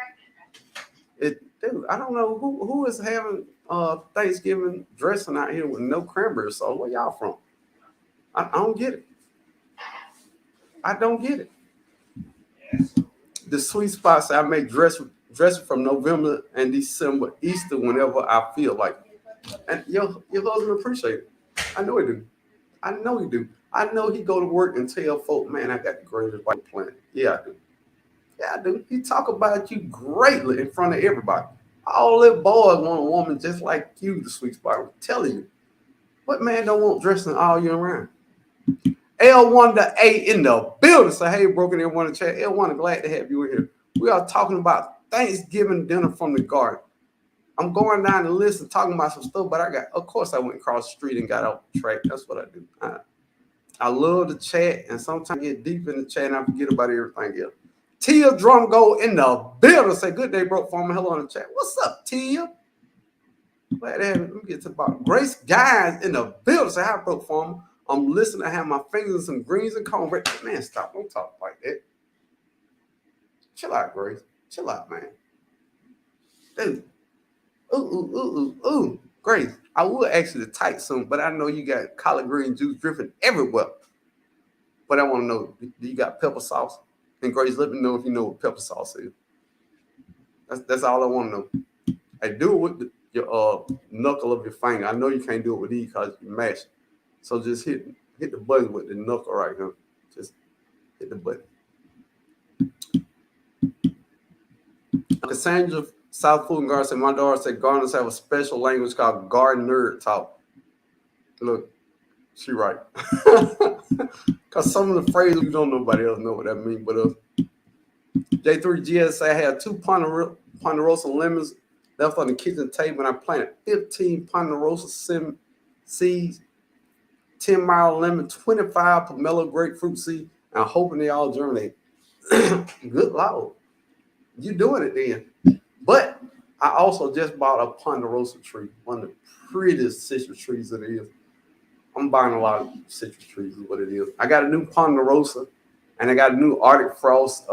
Dude, I don't know who is having Thanksgiving dressing out here with no cranberry sauce. Where y'all from? I don't get it. I don't get it. The sweet spots I make dressing from November and December, Easter, whenever I feel like it. And your husband appreciate it. I know he do. I know he do. I know he go to work and tell folk, man, I got the greatest white planet. Yeah, I do. Yeah, I do. He talk about you greatly in front of everybody. All the boys want a woman just like you, the sweet spot. I'm telling you. What man don't want dressing all year round? L1 to A in the building. So, hey, broken in one chat. L1, glad to have you in here. We are talking about Thanksgiving dinner from the garden. I'm going down the list and talking about some stuff, but of course, I went across the street and got off the track. That's what I do. I love the chat, and sometimes I get deep in the chat and I forget about everything else. Tia Drum Go in the building. Say, good day, bro. Farmer. Hello in the chat. What's up, Tia? Glad to have you. Let me get to the bottom. Grace Guys in the building. Say, hi, bro, Farmer. I'm listening. I have my fingers in some greens and cornbread. Man, stop. Don't talk like that. Chill out, Grace. Chill out, man. Dude. Ooh. Grace, I would actually type some, but I know you got collard green juice dripping everywhere. But I want to know, do you got pepper sauce? And Grace, let me know if you know what pepper sauce is. That's all I want to know. Hey, do it with your knuckle of your finger. I know you can't do it with these because you mash it. So just hit the button with the knuckle right here. Just hit the button. Cassandra South Food and Garden said, my daughter said gardeners have a special language called garden nerd talk. Look, she right. Because some of the phrases we don't nobody else know what that means but us. J3GS say I had 2 ponderosa lemons left on the kitchen table and I planted 15 ponderosa seeds, 10 mile lemon, 25 pomelo grapefruit seed. I'm hoping they all germinate. Good Lord. You doing it then. But I also just bought a ponderosa tree, one of the prettiest citrus trees that it is. I'm buying a lot of citrus trees is what it is. I got a new ponderosa and I got a new Arctic Frost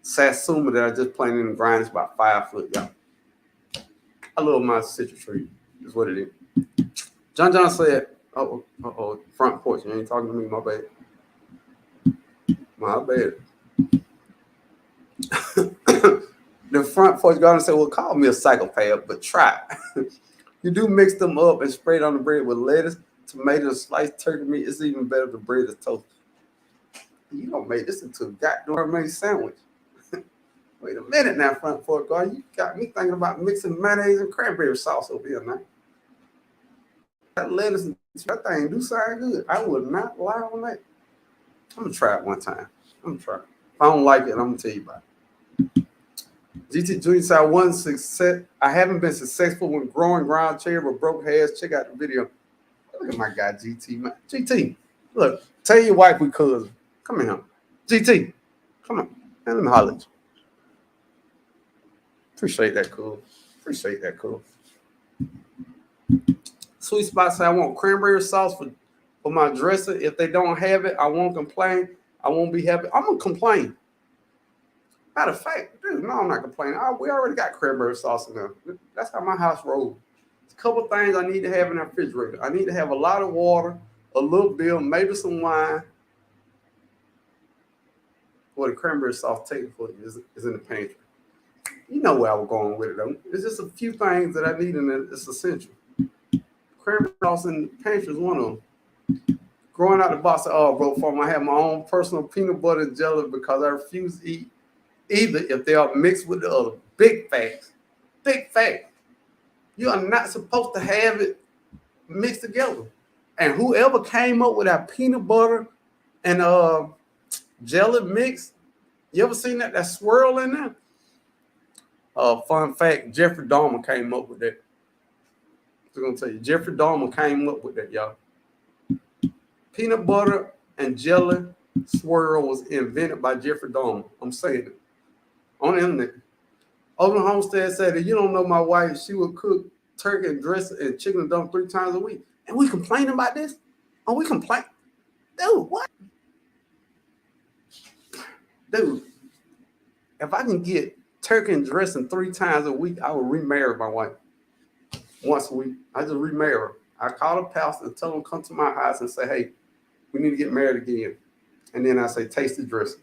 Satsuma that I just planted in the ground. It's about 5 foot, y'all. I love my citrus tree is what it is. John said, front porch. You ain't talking to me, my bad. My bad. The front porch garden said, well, call me a psychopath, but try. You do mix them up and spread it on the bread with lettuce, tomato, and sliced turkey meat. It's even better if the bread is toasted. You don't make this into a goddamn made sandwich. Wait a minute now, front porch garden. You got me thinking about mixing mayonnaise and cranberry sauce over here now. That lettuce and that thing do sound good. I would not lie on that. I'm going to try it one time. If I don't like it, I'm going to tell you about it. GT Junior said, I haven't been successful when growing ground cherry but broke heads. Check out the video. Look at my guy, GT. Man. GT, look, tell your wife we cousins. Come here. GT, come on. Man, let me holler at you. Appreciate that, cool. Sweet Spot said, I want cranberry sauce for my dressing. If they don't have it, I won't complain. I won't be happy. I'm going to complain. Matter of fact, dude, no, I'm not complaining. We already got cranberry sauce in there. That's how my house rolls. There's a couple things I need to have in the refrigerator. I need to have a lot of water, a little bit, maybe some wine. Well, the cranberry sauce technically is in the pantry. You know where I was going with it, though. It's just a few things that I need, and it's essential. Cranberry sauce in the pantry is one of them. Growing out the box of olive oil, I have my own personal peanut butter and jelly because I refuse to eat either if they are mixed with the other. Big facts. Big fact. You are not supposed to have it mixed together. And whoever came up with that peanut butter and jelly mix, you ever seen that swirl in there? Fun fact, Jeffrey Dahmer came up with that. I'm going to tell you, Jeffrey Dahmer came up with that, y'all. Peanut butter and jelly swirl was invented by Jeffrey Dahmer. I'm saying it. On the internet. Over the Homestead said that you don't know my wife, she would cook turkey and dressing and chicken and dump 3 times a week. And we complaining about this? Oh, we complain? Dude, what? Dude, if I can get turkey and dressing 3 times a week, I will remarry my wife. Once a week. I just remarry her. I call the pastor and tell him come to my house and say, hey, we need to get married again. And then I say, taste the dressing.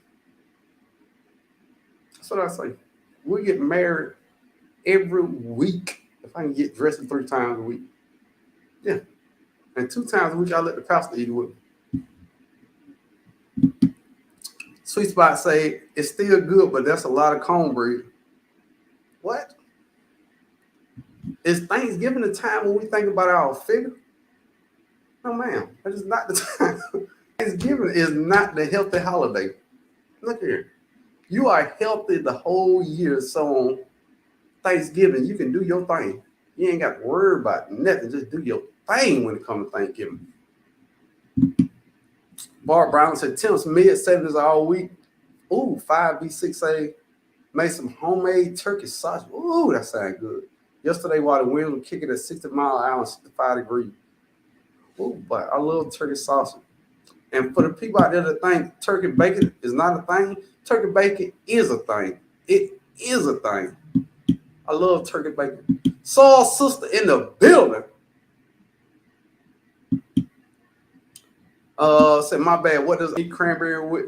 That's what I say. We get married every week if I can get dressing 3 times a week. Yeah. And 2 times a week, I let the pastor eat it with me. Sweet Spot say, it's still good, but that's a lot of cornbread. What? Is Thanksgiving the time when we think about our figure? No, ma'am. That is not the time. Thanksgiving is not the healthy holiday. Look here. You are healthy the whole year, so on Thanksgiving, you can do your thing. You ain't got to worry about nothing. Just do your thing when it comes to Thanksgiving. Bart Brown said, Tim's mid-70s all week. Ooh, 5B, 6A. Made some homemade turkey sausage. Ooh, that sounds good. Yesterday, while the wind was kicking at 60 miles an hour and 65 degrees. Ooh, but I love turkey sausage. And for the people out there that think turkey bacon is not a thing, turkey bacon is a thing. It is a thing. I love turkey bacon. Soul Sister in the building. Said, my bad, what does he eat cranberry with?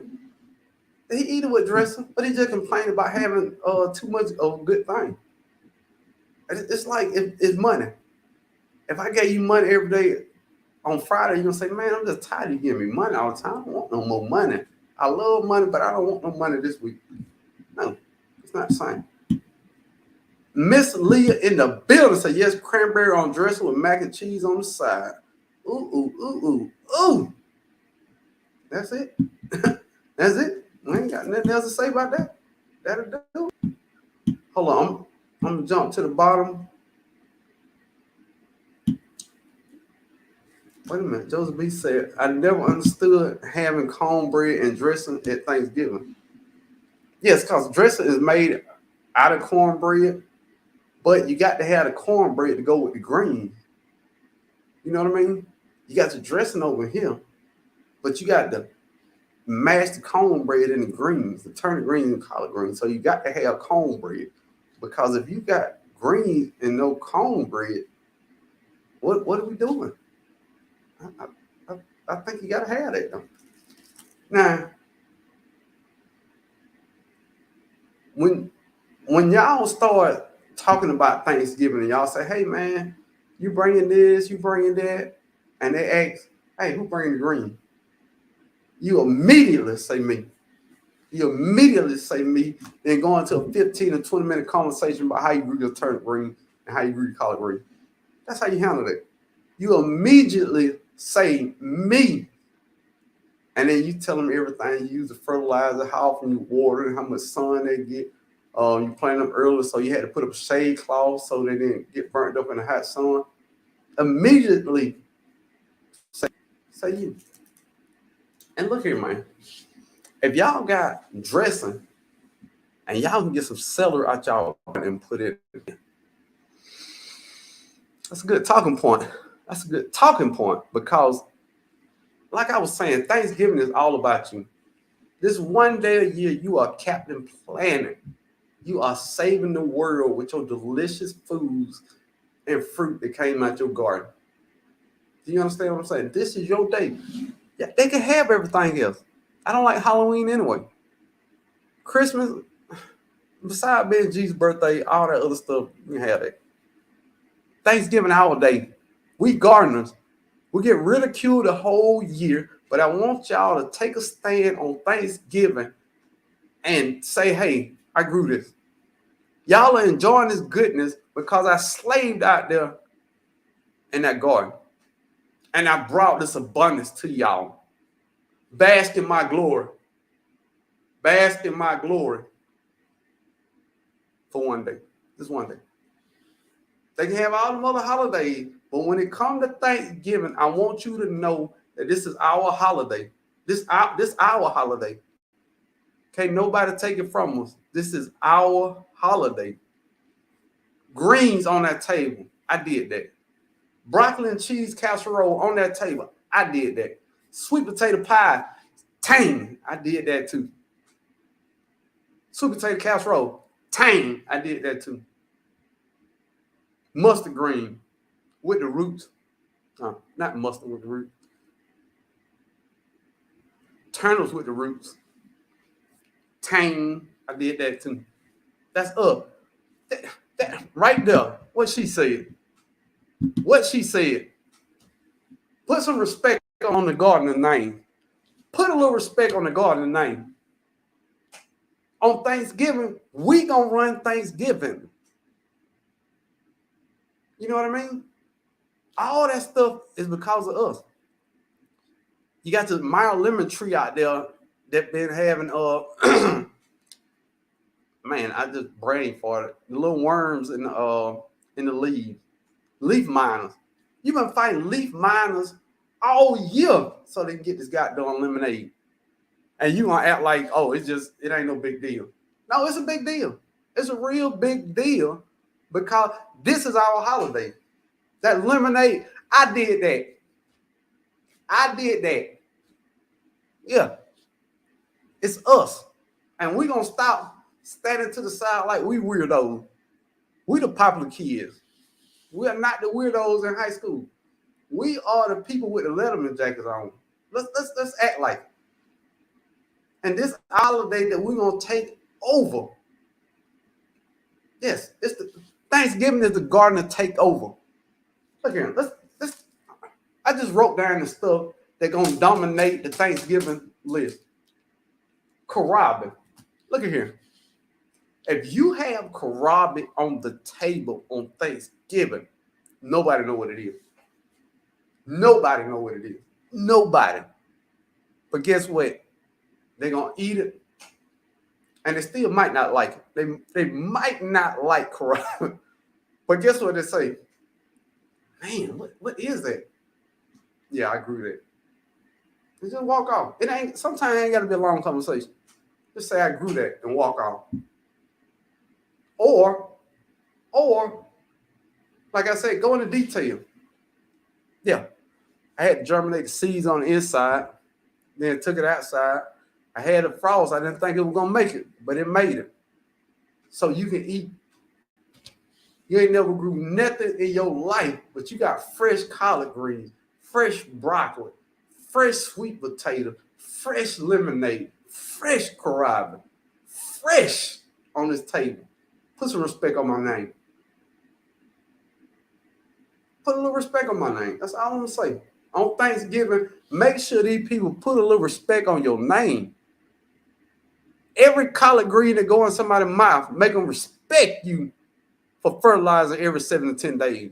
He eat it with dressing, but he just complained about having too much of a good thing. It's like it's money. If I gave you money every day on Friday, you're going to say, man, I'm just tired of you giving me money all the time. I don't want no more money. I love money, but I don't want no money this week. No, it's not the same. Miss Leah in the building said, yes, cranberry on dressing with mac and cheese on the side. Ooh, ooh, ooh, ooh, ooh. That's it. That's it. We ain't got nothing else to say about that. That'll do it. Hold on. I'm going to jump to the bottom. Wait a minute. Joseph B. said, I never understood having cornbread and dressing at Thanksgiving. Yes, because dressing is made out of cornbread, but you got to have the cornbread to go with the greens. You know what I mean? You got the dressing over here, but you got to mash the cornbread in the greens, the turnip greens and collard greens. So you got to have cornbread, because if you got greens and no cornbread, what are we doing? I think you got to have that though. Now, when y'all start talking about Thanksgiving and y'all say, hey man, you bringing this, you bringing that, and they ask, hey, who bringing the green? You immediately say me. You immediately say me, then go into a 15 or 20-minute conversation about how you grew your turnip green and how you grew your collard green. That's how you handle it. You immediately say me. And then you tell them everything. You use the fertilizer, how often you water it, how much sun they get. You plant them early, so you had to put up a shade cloth so they didn't get burnt up in the hot sun. Immediately say you. And look here, man. If y'all got dressing and y'all can get some celery out y'all and put it in, that's a good talking point. That's a good talking point, because like I was saying, Thanksgiving is all about you. This one day a year, you are Captain Planet. You are saving the world with your delicious foods and fruit that came out your garden. Do you understand what I'm saying? This is your day. Yeah, they can have everything else. I don't like Halloween anyway. Christmas, besides being Jesus' birthday, all that other stuff, you can have that. Thanksgiving holiday, we gardeners, we get ridiculed the whole year, but I want y'all to take a stand on Thanksgiving and say, hey, I grew this. Y'all are enjoying this goodness because I slaved out there in that garden. And I brought this abundance to y'all. Bask in my glory. Bask in my glory for one day. Just one day. They can have all the other holidays, but when it comes to Thanksgiving, I want you to know that this is our holiday. This our holiday. Can't nobody take it from us. This is our holiday. Greens on that table. I did that. Broccoli and cheese casserole on that table. I did that. Sweet potato pie. Tang. I did that too. Sweet potato casserole. Tang. I did that too. Mustard green with the roots. Not mustard with the roots. Turnips with the roots. Tang. I did that too. That's up. That right there. What she said. What she said. Put some respect on the gardener name. Put a little respect on the gardener name. On Thanksgiving, we gonna run Thanksgiving. You know what I mean? All that stuff is because of us. You got the mild lemon tree out there that been having man, I just brain farted. The little worms in the leaves. Leaf miners. You've been fighting leaf miners all year so they can get this goddamn lemonade. And you gonna act like, oh, it ain't no big deal. No, it's a big deal. It's a real big deal because this is our holiday. That lemonade, I did that. I did that. Yeah. It's us. And we're gonna stop standing to the side like we weirdos. We the popular kids. We are not the weirdos in high school. We are the people with the Letterman jackets on. Let's act like it. And this holiday that we're gonna take over. Yes, it's the Thanksgiving is the garden to take over. Look here, let's I just wrote down the stuff that's gonna dominate the Thanksgiving list. Kohlrabi. Look at here. If you have kohlrabi on the table on Thanksgiving, nobody know what it is. Nobody know what it is. Nobody. But guess what? They're going to eat it, and they still might not like it. They might not like kohlrabi. But guess what they say? Man, what is that? Yeah, I grew that. And just walk off. Sometimes it ain't got to be a long conversation. Just say I grew that and walk off. Or, like I said, go into detail. Yeah, I had to germinate the seeds on the inside, then took it outside. I had a frost. I didn't think it was going to make it, but it made it. So you can eat. You ain't never grew nothing in your life, but you got fresh collard greens, fresh broccoli, fresh sweet potato, fresh lemonade, fresh kohlrabi, fresh on this table. Put some respect on my name. Put a little respect on my name. That's all I'm going to say. On Thanksgiving, make sure these people put a little respect on your name. Every collard green that go in somebody's mouth, make them respect you for fertilizer every 7 to 10 days.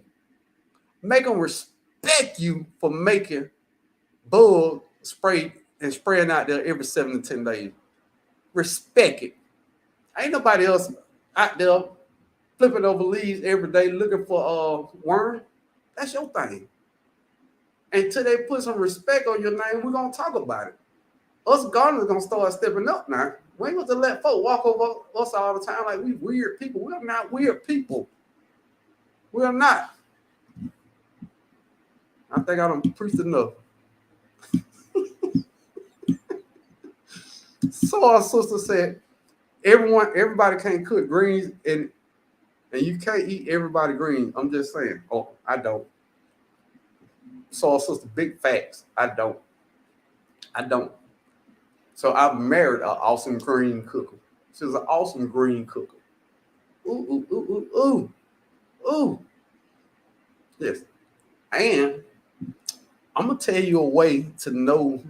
Make them respect you for making bug spray and spraying out there every 7 to 10 days. Respect it. Ain't nobody else out there flipping over leaves every day looking for worms. That's your thing. Until they put some respect on your name, we're going to talk about it. Us gardeners going to start stepping up now. We ain't going to let folks walk over us all the time like we weird people. We are not weird people. We are not. I think I done preached enough. So our sister said, everybody can't cook greens, and you can't eat everybody greens. I'm just saying. Oh, I don't. So our sister, big facts. I don't. I don't. So I married an awesome green cooker. She was an awesome green cooker. Ooh, ooh, ooh, ooh, ooh, ooh. Yes. And I'm gonna tell you a way to know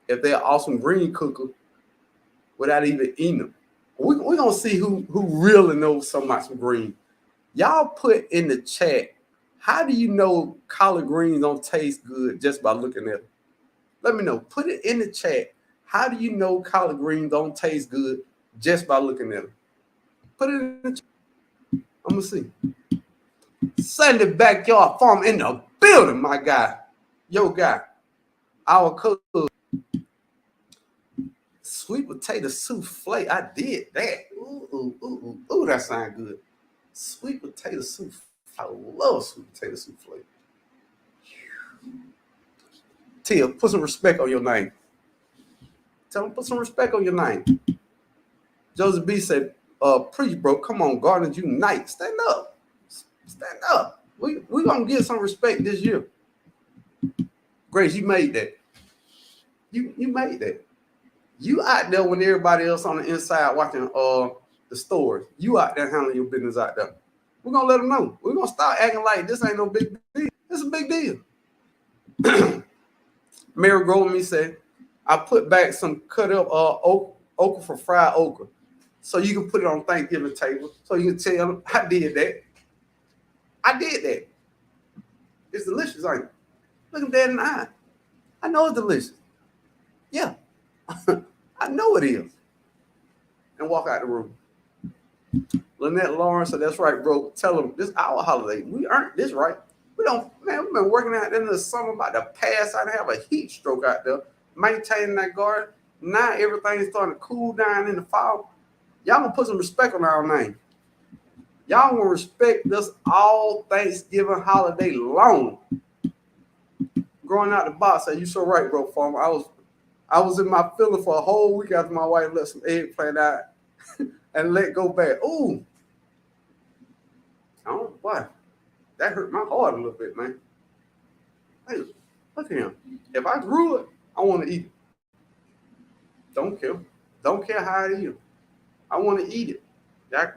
if they're an awesome green cooker without even eating them. We're gonna see who really knows so much green. Y'all put in the chat, how do you know collard greens don't taste good just by looking at them? Let me know. Put it in the chat. How do you know collard greens don't taste good just by looking at them? Put it in the chat. I'm gonna see. Sunday backyard farm in the building, my guy. Yo, guy. Our cook. Sweet potato souffle. I did that. Ooh, ooh, ooh, ooh, ooh, that sounds good. Sweet potato souffle. I love sweet potato souffle. Tia, put some respect on your name. Tell them put some respect on your name. Joseph B said, preach, bro. Come on, Gardeners Unite. Stand up. Stand up. We gonna get some respect this year. Grace, you made that. You made that. You out there when everybody else on the inside watching the stores. You out there handling your business out there. We're gonna let them know. We're gonna start acting like this ain't no big deal. It's a big deal. Mary Grove me said, I put back some cut up okra for fried okra. So you can put it on Thanksgiving table. So you can tell them I did that. I did that. It's delicious, ain't it? Look at that in the eye. I know it's delicious. Yeah. I know it is. And walk out the room. Lynette Lawrence said, that's right, bro. Tell them this our holiday. We earned this, right? We don't, man, we've been working out there in the summer about to pass out and have a heat stroke out there, maintaining that garden. Now everything's starting to cool down in the fall. Y'all gonna put some respect on our name. Y'all gonna respect us all Thanksgiving holiday long. Growing out the box, said, you so right, bro, farmer. I was in my feeling for a whole week after my wife let some eggplant out and let go back. Ooh. I don't know why. That hurt my heart a little bit, man. Hey, look at him. If I grew it, I want to eat it. Don't care. Don't care how it is. I want to eat it. I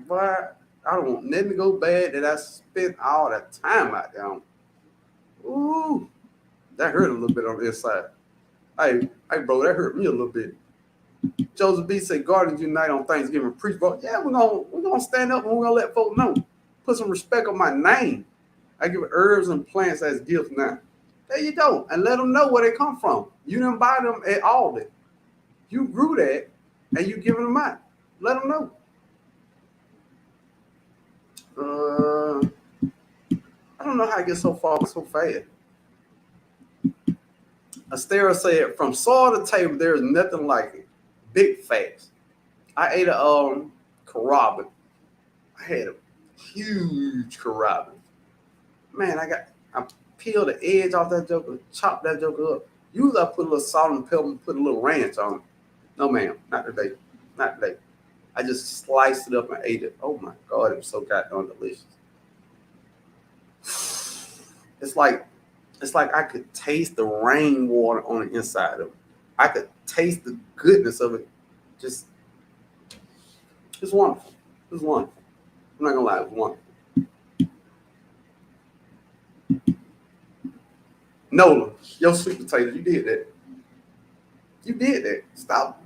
don't want nothing to go bad that I spent all that time out there on. Ooh. That hurt a little bit on the inside. Hey, bro, that hurt me a little bit. Joseph B said, Gardens Unite on Thanksgiving. Preach, bro. Yeah, we're gonna stand up and we're gonna let folks know. Put some respect on my name. I give herbs and plants as gifts now. There you go. And let them know where they come from. You didn't buy them at all. You grew that and you giving them out. Let them know. I don't know how I get so far so fast. Astera said, from soil to table, there is nothing like it. Big facts. I ate a carrabin. I had a huge carrabin. Man, I peeled the edge off that joker, chopped that joker up. Usually I put a little salt and pepper and put a little ranch on it. No, ma'am, not today. Not today. I just sliced it up and ate it. Oh my God, it was so goddamn delicious. It's like I could taste the rainwater on the inside of it. I could taste the goodness of it. It's wonderful. It's wonderful. I'm not gonna lie, it's wonderful. Nola, your sweet potato, you did that. You did that. Stop.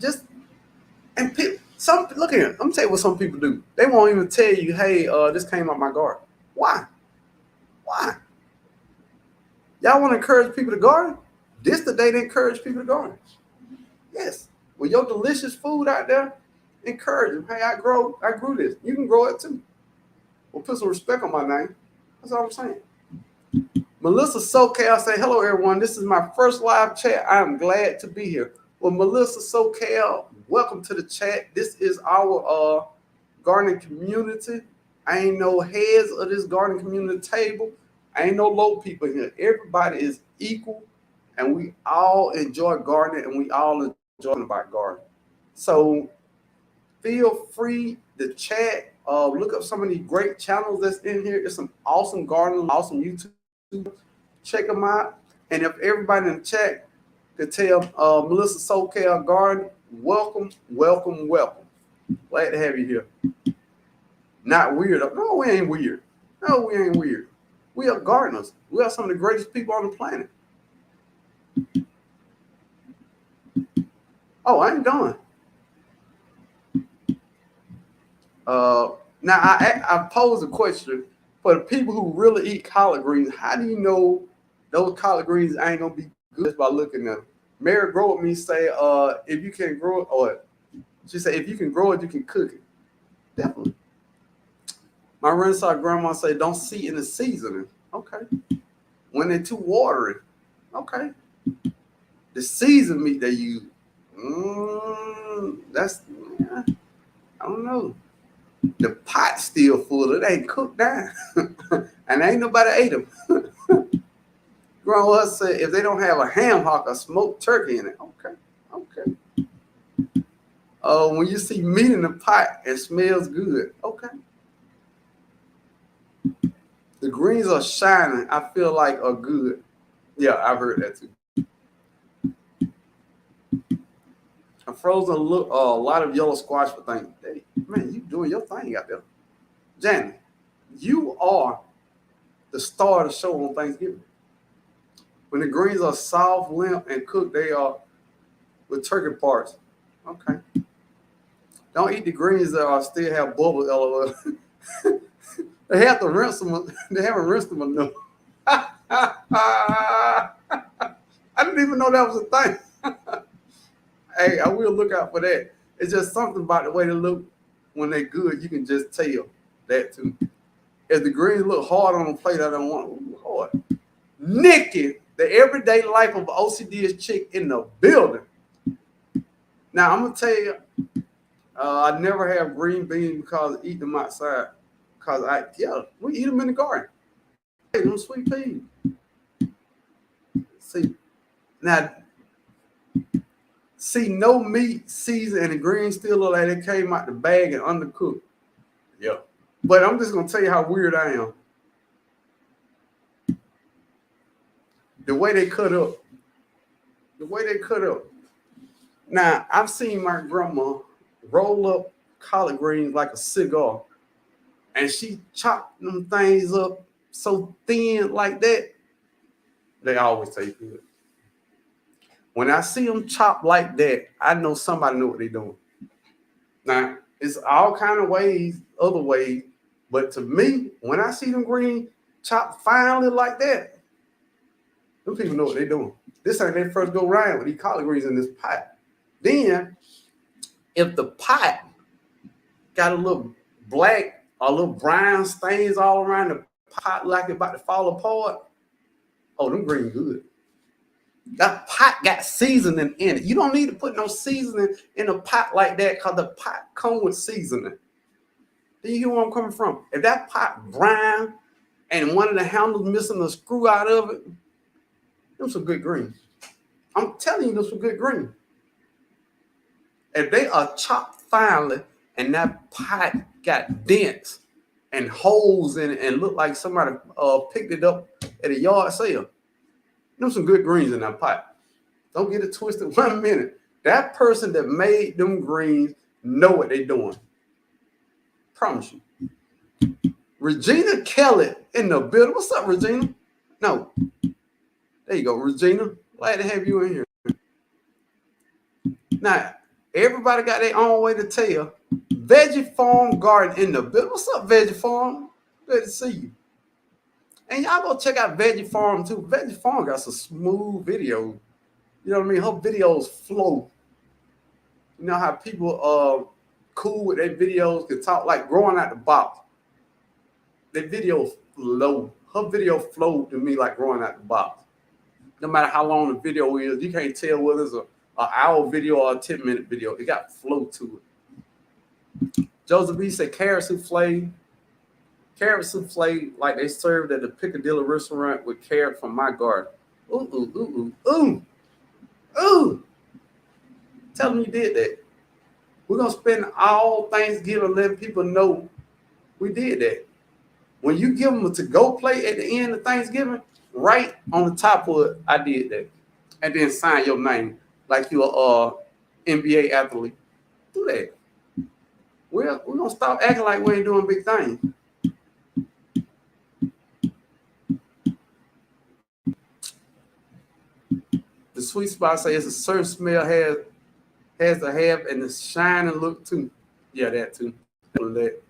And look at here. I'm gonna tell you what some people do. They won't even tell you, hey, this came out my garden. Why? Why? Y'all want to encourage people to garden? This the day to encourage people to garden. Yes. With your delicious food out there, encourage them. Hey, I grew this. You can grow it too. Well, put some respect on my name. That's all I'm saying. Melissa SoCal say, hello, everyone. This is my first live chat. I am glad to be here. Well, Melissa SoCal, welcome to the chat. This is our gardening community. I ain't no heads of this gardening community table. I ain't no low people here. Everybody is equal, and we all enjoy gardening, and we all enjoy about gardening. So feel free to chat. Look up some of these great channels that's in here. There's some awesome gardeners, awesome YouTube. Check them out. And if everybody in the chat could tell Melissa SoCal Garden, welcome, welcome, welcome. Glad to have you here. Not weird. No, we ain't weird. No, we ain't weird. We are gardeners. We are some of the greatest people on the planet. Oh, I ain't done. Now I posed a question for the people who really eat collard greens. How do you know those collard greens ain't gonna be good just by looking at them? Mary Grow with me say, if you can grow it, or she said if you can grow it, you can cook it. Definitely. My Renaissance grandma say don't see in the seasoning. Okay. When they're too watery. Okay. The seasoned meat they use. That's I don't know. The pot's still full. It ain't cooked down. And ain't nobody ate them. Grandma said if they don't have a ham hock or smoked turkey in it. Okay. When you see meat in the pot, it smells good. Okay. The greens are shining. I feel like are good. Yeah, I've heard that too. I frozen a lot of yellow squash for things. Hey, man, you doing your thing out there. Janet, you are the star of the show on Thanksgiving. When the greens are soft, limp, and cooked, they are with turkey parts. Okay. Don't eat the greens that are still have bubbles, LOL. They have to rinse them. They haven't rinsed them enough. I didn't even know that was a thing. Hey, I will look out for that. It's just something about the way they look when they're good. You can just tell that too. If the greens look hard on the plate, I don't want them hard. Nikki, the everyday life of an OCD chick in the building. Now, I'm going to tell you, I never have green beans because I eat them outside. Because we eat them in the garden. Hey, them sweet peas. See, no meat seasoned and the greens still look like they came out the bag and undercooked. Yeah. But I'm just going to tell you how weird I am. The way they cut up. Now, I've seen my grandma roll up collard greens like a cigar. And she chopped them things up so thin like that. They always taste good. When I see them chopped like that, I know somebody know what they're doing. Now, it's all kind of ways, other ways. But to me, when I see them greens chopped finely like that, them people know what they're doing. This ain't their first go round with these collard greens in this pot. Then, if the pot got a little black or little brown stains all around the pot like it about to fall apart, oh, them greens good. That pot got seasoning in it. You don't need to put no seasoning in a pot like that because the pot come with seasoning. Do you hear where I'm coming from? If that pot brown and one of the handles missing a screw out of it, them some good greens. I'm telling you, them some good greens. If they are chopped finely and that pot got dents and holes in it and look like somebody picked it up at a yard sale, them some good greens in that pot. Don't get it twisted 1 minute. That person that made them greens know what they're doing. Promise you. Regina Kelly in the building. What's up, Regina? No. There you go, Regina. Glad to have you in here. Now, everybody got their own way to tell. Veggie Farm Garden in the building. What's up, Veggie Farm? Good to see you. And y'all go check out Veggie Farm too. Veggie Farm got some smooth videos. You know what I mean? Her videos flow. You know how people cool with their videos can talk like growing out the box. Their video flow. Her video flowed to me like growing out the box. No matter how long the video is, you can't tell whether it's an hour video or a 10-minute video. It got flow to it. Joseph B said carrot souffle. Carrot souffle like they served at the Piccadilly restaurant with carrot from my garden. Ooh. Tell them you did that. We're gonna spend all Thanksgiving letting people know we did that. When you give them a to-go plate at the end of Thanksgiving, right on the top of it, I did that, and then sign your name like you're a NBA athlete. Do that. We're gonna stop acting like we ain't doing big things. The sweet spot says a certain smell has to have and the shine and look too. Yeah, that too. That.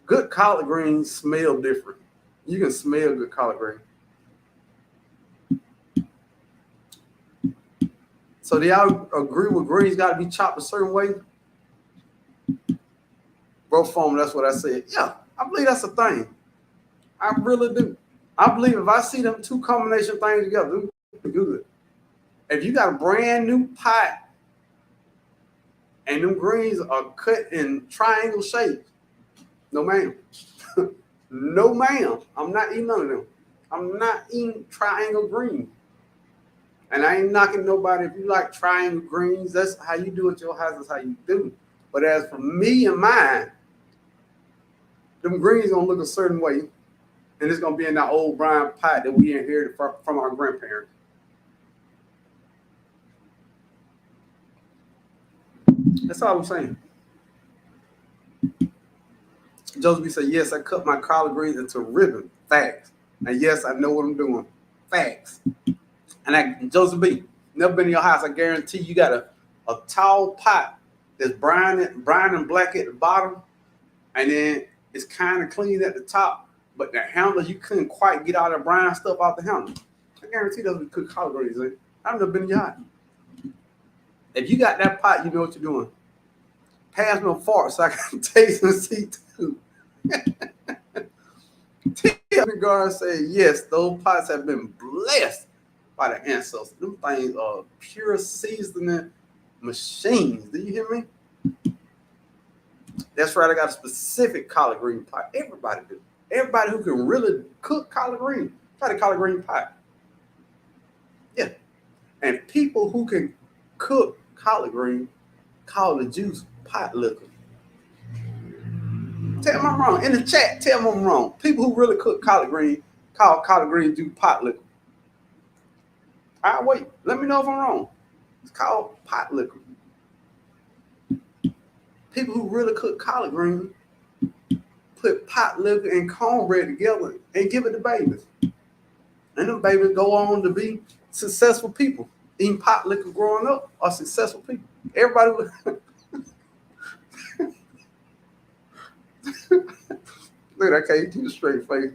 Good collard greens smell different. You can smell good collard green. So do y'all agree with greens got to be chopped a certain way? Bro, foam, that's what I said. Yeah, I believe that's a thing. I really do. I believe if I see them two combination things together, they're good. If you got a brand new pot and them greens are cut in triangle shapes, no ma'am. No ma'am. I'm not eating none of them. I'm not eating triangle greens. And I ain't knocking nobody. If you like triangle greens, that's how you do it at your house. That's how you do it. But as for me and mine, them greens gonna look a certain way, and it's gonna be in that old brown pot that we inherited from our grandparents. That's all I'm saying. Josephine said, yes, I cut my collard greens into ribbon. Facts. And yes, I know what I'm doing. Facts. And Josephine, never been in your house. I guarantee you got a tall pot that's brown and black at the bottom, and then it's kind of clean at the top, but the handle, you couldn't quite get all the brown stuff out the handle. I guarantee those would cook collard greens. Eh? I've never been in your house. If you got that pot, you know what you're doing. Pass me a fork so I can taste and see too. Tim Garner said, yes, those pots have been blessed by the ancestors. Them things are pure seasoning machines. Do you hear me? That's right. I got a specific collard green pot. Everybody do. Everybody who can really cook collard green, try the collard green pot. Yeah. And people who can cook collard green call the juice pot liquor. Tell me I'm wrong. In the chat, tell me I'm wrong. People who really cook collard green call collard green juice pot liquor. All right, wait. Let me know if I'm wrong. It's called pot liquor. People who really cook collard green put pot liquor and cornbread together and give it to babies. And them babies go on to be successful people. Eating pot liquor growing up are successful people. Everybody look, I can't keep a straight face.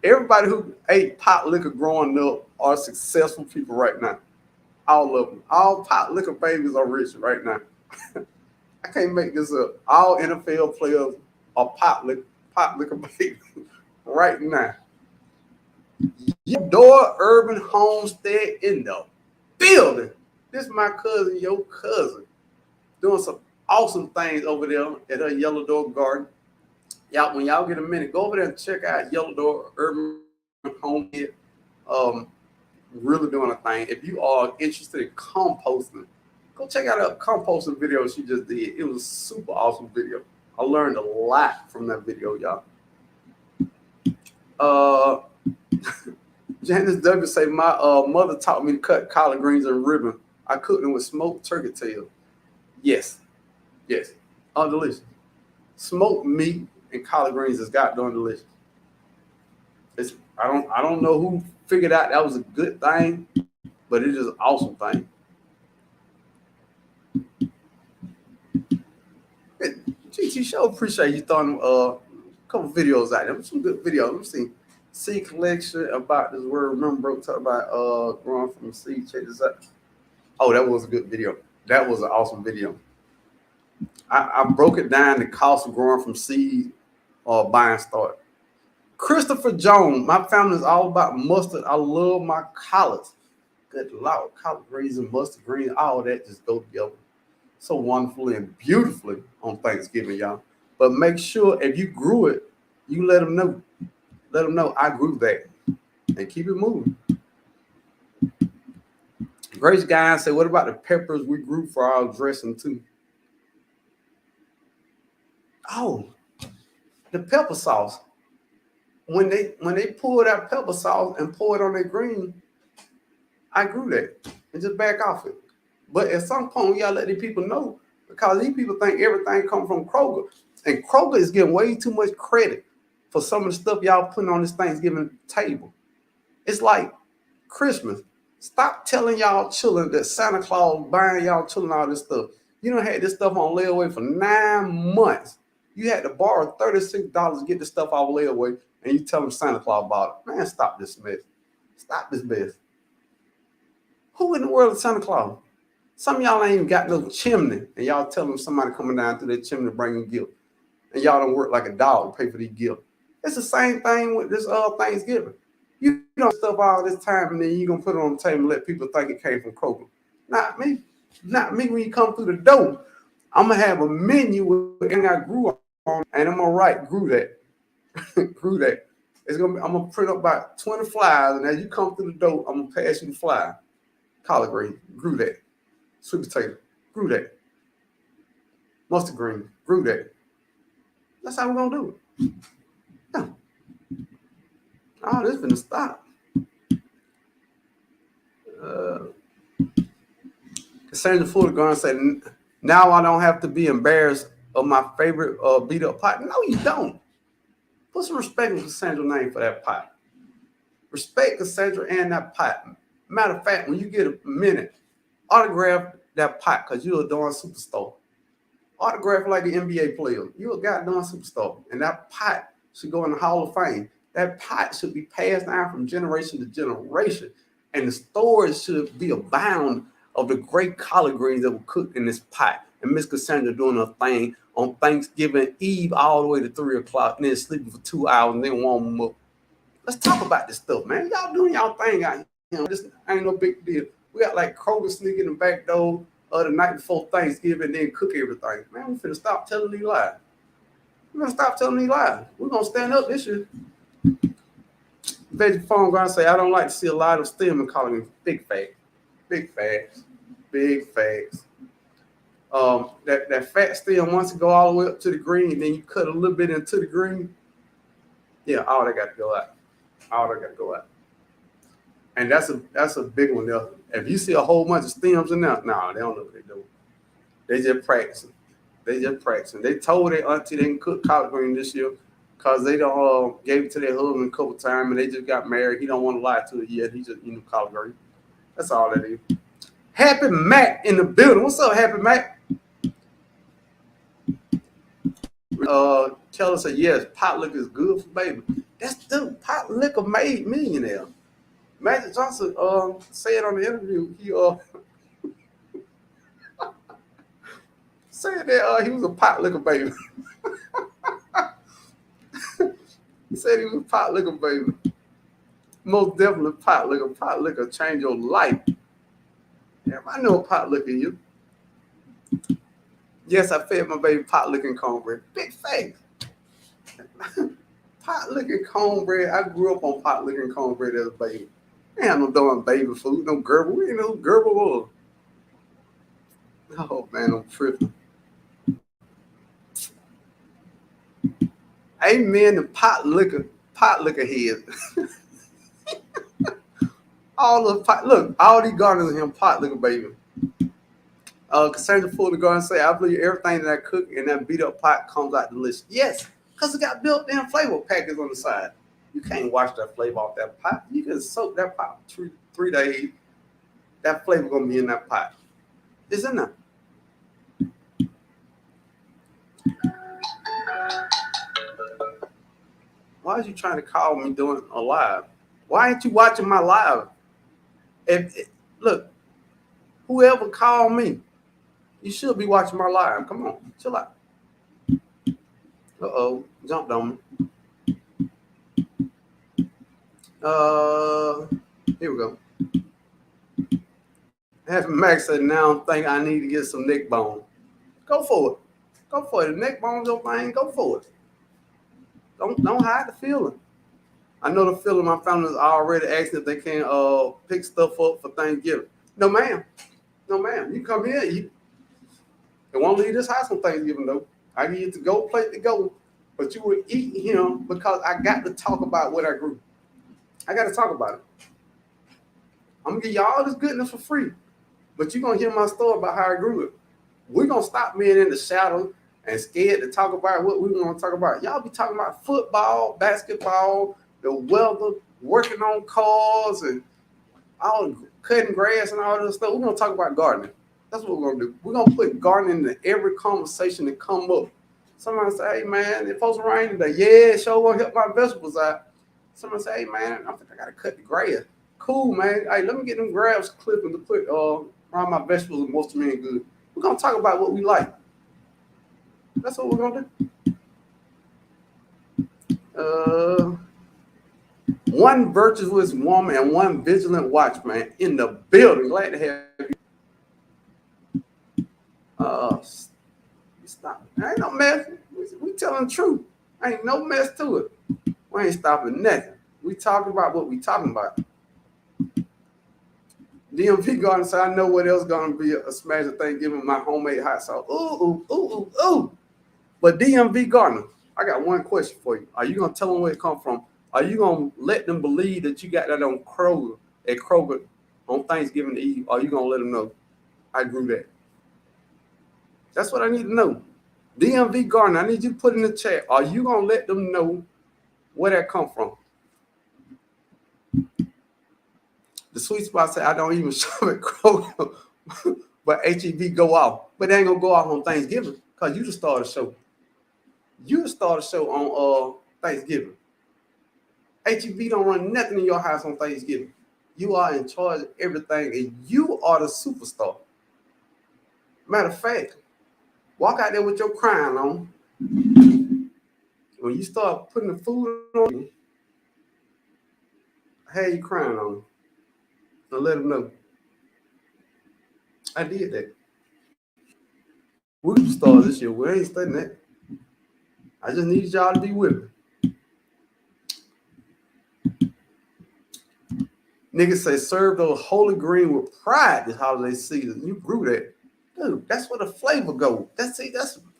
Everybody who ate pot liquor growing up are successful people right now. All of them. All pot liquor babies are rich right now. I can't make this up. All NFL players are pot liquor babies right now. Your door urban homestead in the building. This is my cousin, your cousin, doing some awesome things over there at her Yellow Door garden. Y'all, when y'all get a minute, go over there and check out Yellow Door Urban Homestead. Really doing a thing. If you are interested in composting, go check out a composting video she just did. It was a super awesome video. I learned a lot from that video, y'all. Janice W. say, my mother taught me to cut collard greens and ribbon. I cooked them with smoked turkey tail. Yes. Delicious. Smoked meat and collard greens is goddamn delicious. I don't know who figured out that was a good thing, but it is an awesome thing. GT Show, appreciate you throwing a couple videos out there. Some good videos. Let me see. Seed collection about this word. Remember, bro, talk about growing from seed. Check this out. Oh, that was a good video. That was an awesome video. I broke it down the cost of growing from seed or buying start. Christopher Jones, my family is all about mustard. I love my collards. Good Lord, collard greens and mustard greens, all that just go together so wonderfully and beautifully on Thanksgiving, y'all. But make sure if you grew it, you let them know. Let them know I grew that and keep it moving. Grace Guy said, what about the peppers we grew for our dressing too? Oh, the pepper sauce. When they pour that pepper sauce and pour it on their green, I grew that and just back off it. But at some point, we gotta let these people know because these people think everything comes from Kroger, and Kroger is getting way too much credit for some of the stuff y'all putting on this Thanksgiving table. It's like Christmas. Stop telling y'all children that Santa Claus buying y'all children all this stuff. You don't had this stuff on layaway for 9 months. You had to borrow $36 to get the stuff off layaway, and you tell them Santa Claus bought it. Man, stop this mess. Stop this mess. Who in the world is Santa Claus? Some of y'all ain't even got no chimney, and y'all tell them somebody coming down through that chimney bringing gift, and y'all don't work like a dog to pay for these gifts. It's the same thing with this Thanksgiving. You don't stuff all this time, and then you gonna put it on the table and let people think it came from Kroger. Not me. Not me. When you come through the door, I'm gonna have a menu with everything I grew on, and I'm gonna write grew that, grew that. I'm gonna print up about 20 flyers, and as you come through the door, I'm gonna pass you the flyer. Collard green, grew that. Sweet potato, grew that. Mustard green, grew that. That's how we're gonna do it. Yeah. Oh, this is gonna stop. Cassandra Fuller gonna say, now I don't have to be embarrassed of my favorite beat up pot. No, you don't. Put some respect in Cassandra's name for that pot. Respect Cassandra and that pot. Matter of fact, when you get a minute, autograph that pot because you're a darn superstar. Autograph like the NBA player. You're a goddamn superstar. And that pot should go in the Hall of Fame. That pot should be passed down from generation to generation. And the stores should be abound of the great collard greens that were cooked in this pot. And Miss Cassandra doing her thing on Thanksgiving Eve all the way to 3 o'clock, and then sleeping for 2 hours and then warm them up. Let's talk about this stuff, man. Y'all doing y'all thing out here. This ain't no big deal. We got like Kroger sneaking in the back door the night before Thanksgiving and then cook everything. Man, we finna stop telling these lies. We're gonna stop telling these lies. We're gonna stand up this year. Veggie Farm gonna say, I don't like to see a lot of stem and calling me big facts. Big facts. Big facts. That fat stem wants to go all the way up to the green, and then you cut a little bit into the green. Yeah, all that got to go out. All that got to go out. And that's a big one there. If you see a whole bunch of stems in there, no, they don't know what they're doing. They just practicing. They told their auntie they can cook collard green this year because they don't gave it to their husband a couple times and they just got married. He don't want to lie to it yet. He just collard green. That's all that is. Happy Mac in the building. What's up, Happy Mac? Keller said, yes, pot liquor is good for baby. That's the pot liquor made millionaire. Magic Johnson said on the interview, he said that he was a pot liquor baby. He said he was a pot liquor baby. Most definitely pot liquor. Pot liquor change your life. Yeah, I know what pot liquor is. Yes, I fed my baby pot liquor and cornbread. Big face. Pot liquor and cornbread. I grew up on pot liquor and cornbread as a baby. I ain't no darn baby food, no gerbil. We ain't no gerbil was. Oh man, I'm tripping. Amen to pot liquor heads. All the pot, look, all these gardeners in him pot liquor baby. Cassandra Fuller going to say, I believe everything that I cook in that beat up pot comes out delicious. Yes, because it got built-in flavor packets on the side. You can't wash that flavor off that pot. You can soak that pot for 3 days. That flavor gonna be in that pot. It's in there. Why are you trying to call me doing a live? Why ain't you watching my live? Look, whoever called me, you should be watching my live. Come on, chill out. Jumped on me. Here we go. Happy Max said, now I think I need to get some neck bone. Go for it. Go for it. The neck bone's your thing, go for it. Don't hide the feeling. I know the feeling my family is already asking if they can pick stuff up for Thanksgiving. No, ma'am. No, ma'am. You come here, it won't leave this house on Thanksgiving, though. I give you to go plate to go, but you will eat him because I got to talk about what I grew. I got to talk about it. I'm gonna give you all this goodness for free, but you're gonna hear my story about how I grew it. We're gonna stop being in the shadow and scared to talk about what we want to talk about. Y'all be talking about football, basketball, the weather, working on cars, and all cutting grass and all this stuff. We're gonna talk about gardening. That's what we're gonna do. We're gonna put gardening into every conversation that come up. Somebody say, hey man, it's supposed to rain today. Yeah, sure gonna help my vegetables out. Somebody say, hey man, I think I gotta cut the grass. Cool, man. Hey, let me get them grass clipping to put around my vegetables and most of them good. We're gonna talk about what we like. That's what we're gonna do. One virtuous woman and one vigilant watchman in the building. Glad to have you. Stop. Ain't no mess. We telling the truth. Ain't no mess to it. We ain't stopping nothing. We talking about what we talking about. DMV garden said, I know what else gonna be a smash of Thanksgiving, my homemade hot sauce. Ooh. But DMV gardener, I got one question for you. Are you gonna tell them where it come from? Are you gonna let them believe that you got that on Kroger on Thanksgiving Eve? Or are you gonna let them know I grew that? That's what I need to know. DMV gardener, I need you to put in the chat. Are you gonna let them know where that come from? The sweet spot said I don't even shop at Kroger, but HEB go off. But they ain't gonna go off on Thanksgiving because you just started a show. You just started a show on Thanksgiving. HEB don't run nothing in your house on Thanksgiving. You are in charge of everything, and you are the superstar. Matter of fact, walk out there with your crown on. When you start putting the food on you, have your crown on. And let them know. I did that. We can start this year. We ain't studying that. I just need y'all to be with me. Niggas say serve those holy green with pride this holiday season. You grew that. Dude, that's where the flavor goes. That's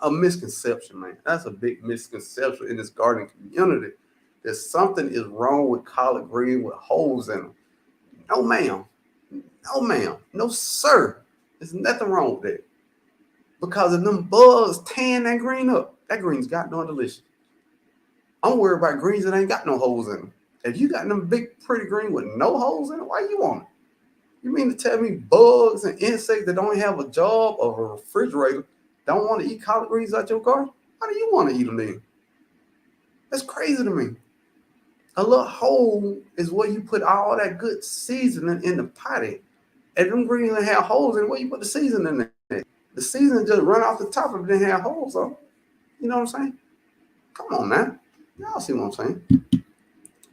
a misconception, man. That's a big misconception in this gardening community. That something is wrong with collard green with holes in them. No, ma'am. No, ma'am. No, sir. There's nothing wrong with that. Because if them bugs tan that green up, that green's got no delicious. I'm worried about greens that ain't got no holes in them. If you got them big, pretty green with no holes in it, why you want it? You mean to tell me bugs and insects that don't have a job or a refrigerator don't want to eat collard greens out your garden? How do you want to eat them then? That's crazy to me. A little hole is where you put all that good seasoning in the pot in. If them greens don't have holes in it, where you put the seasoning in there? The seasoning just run off the top if it didn't have holes on. You know what I'm saying? Come on, man. Y'all see what I'm saying?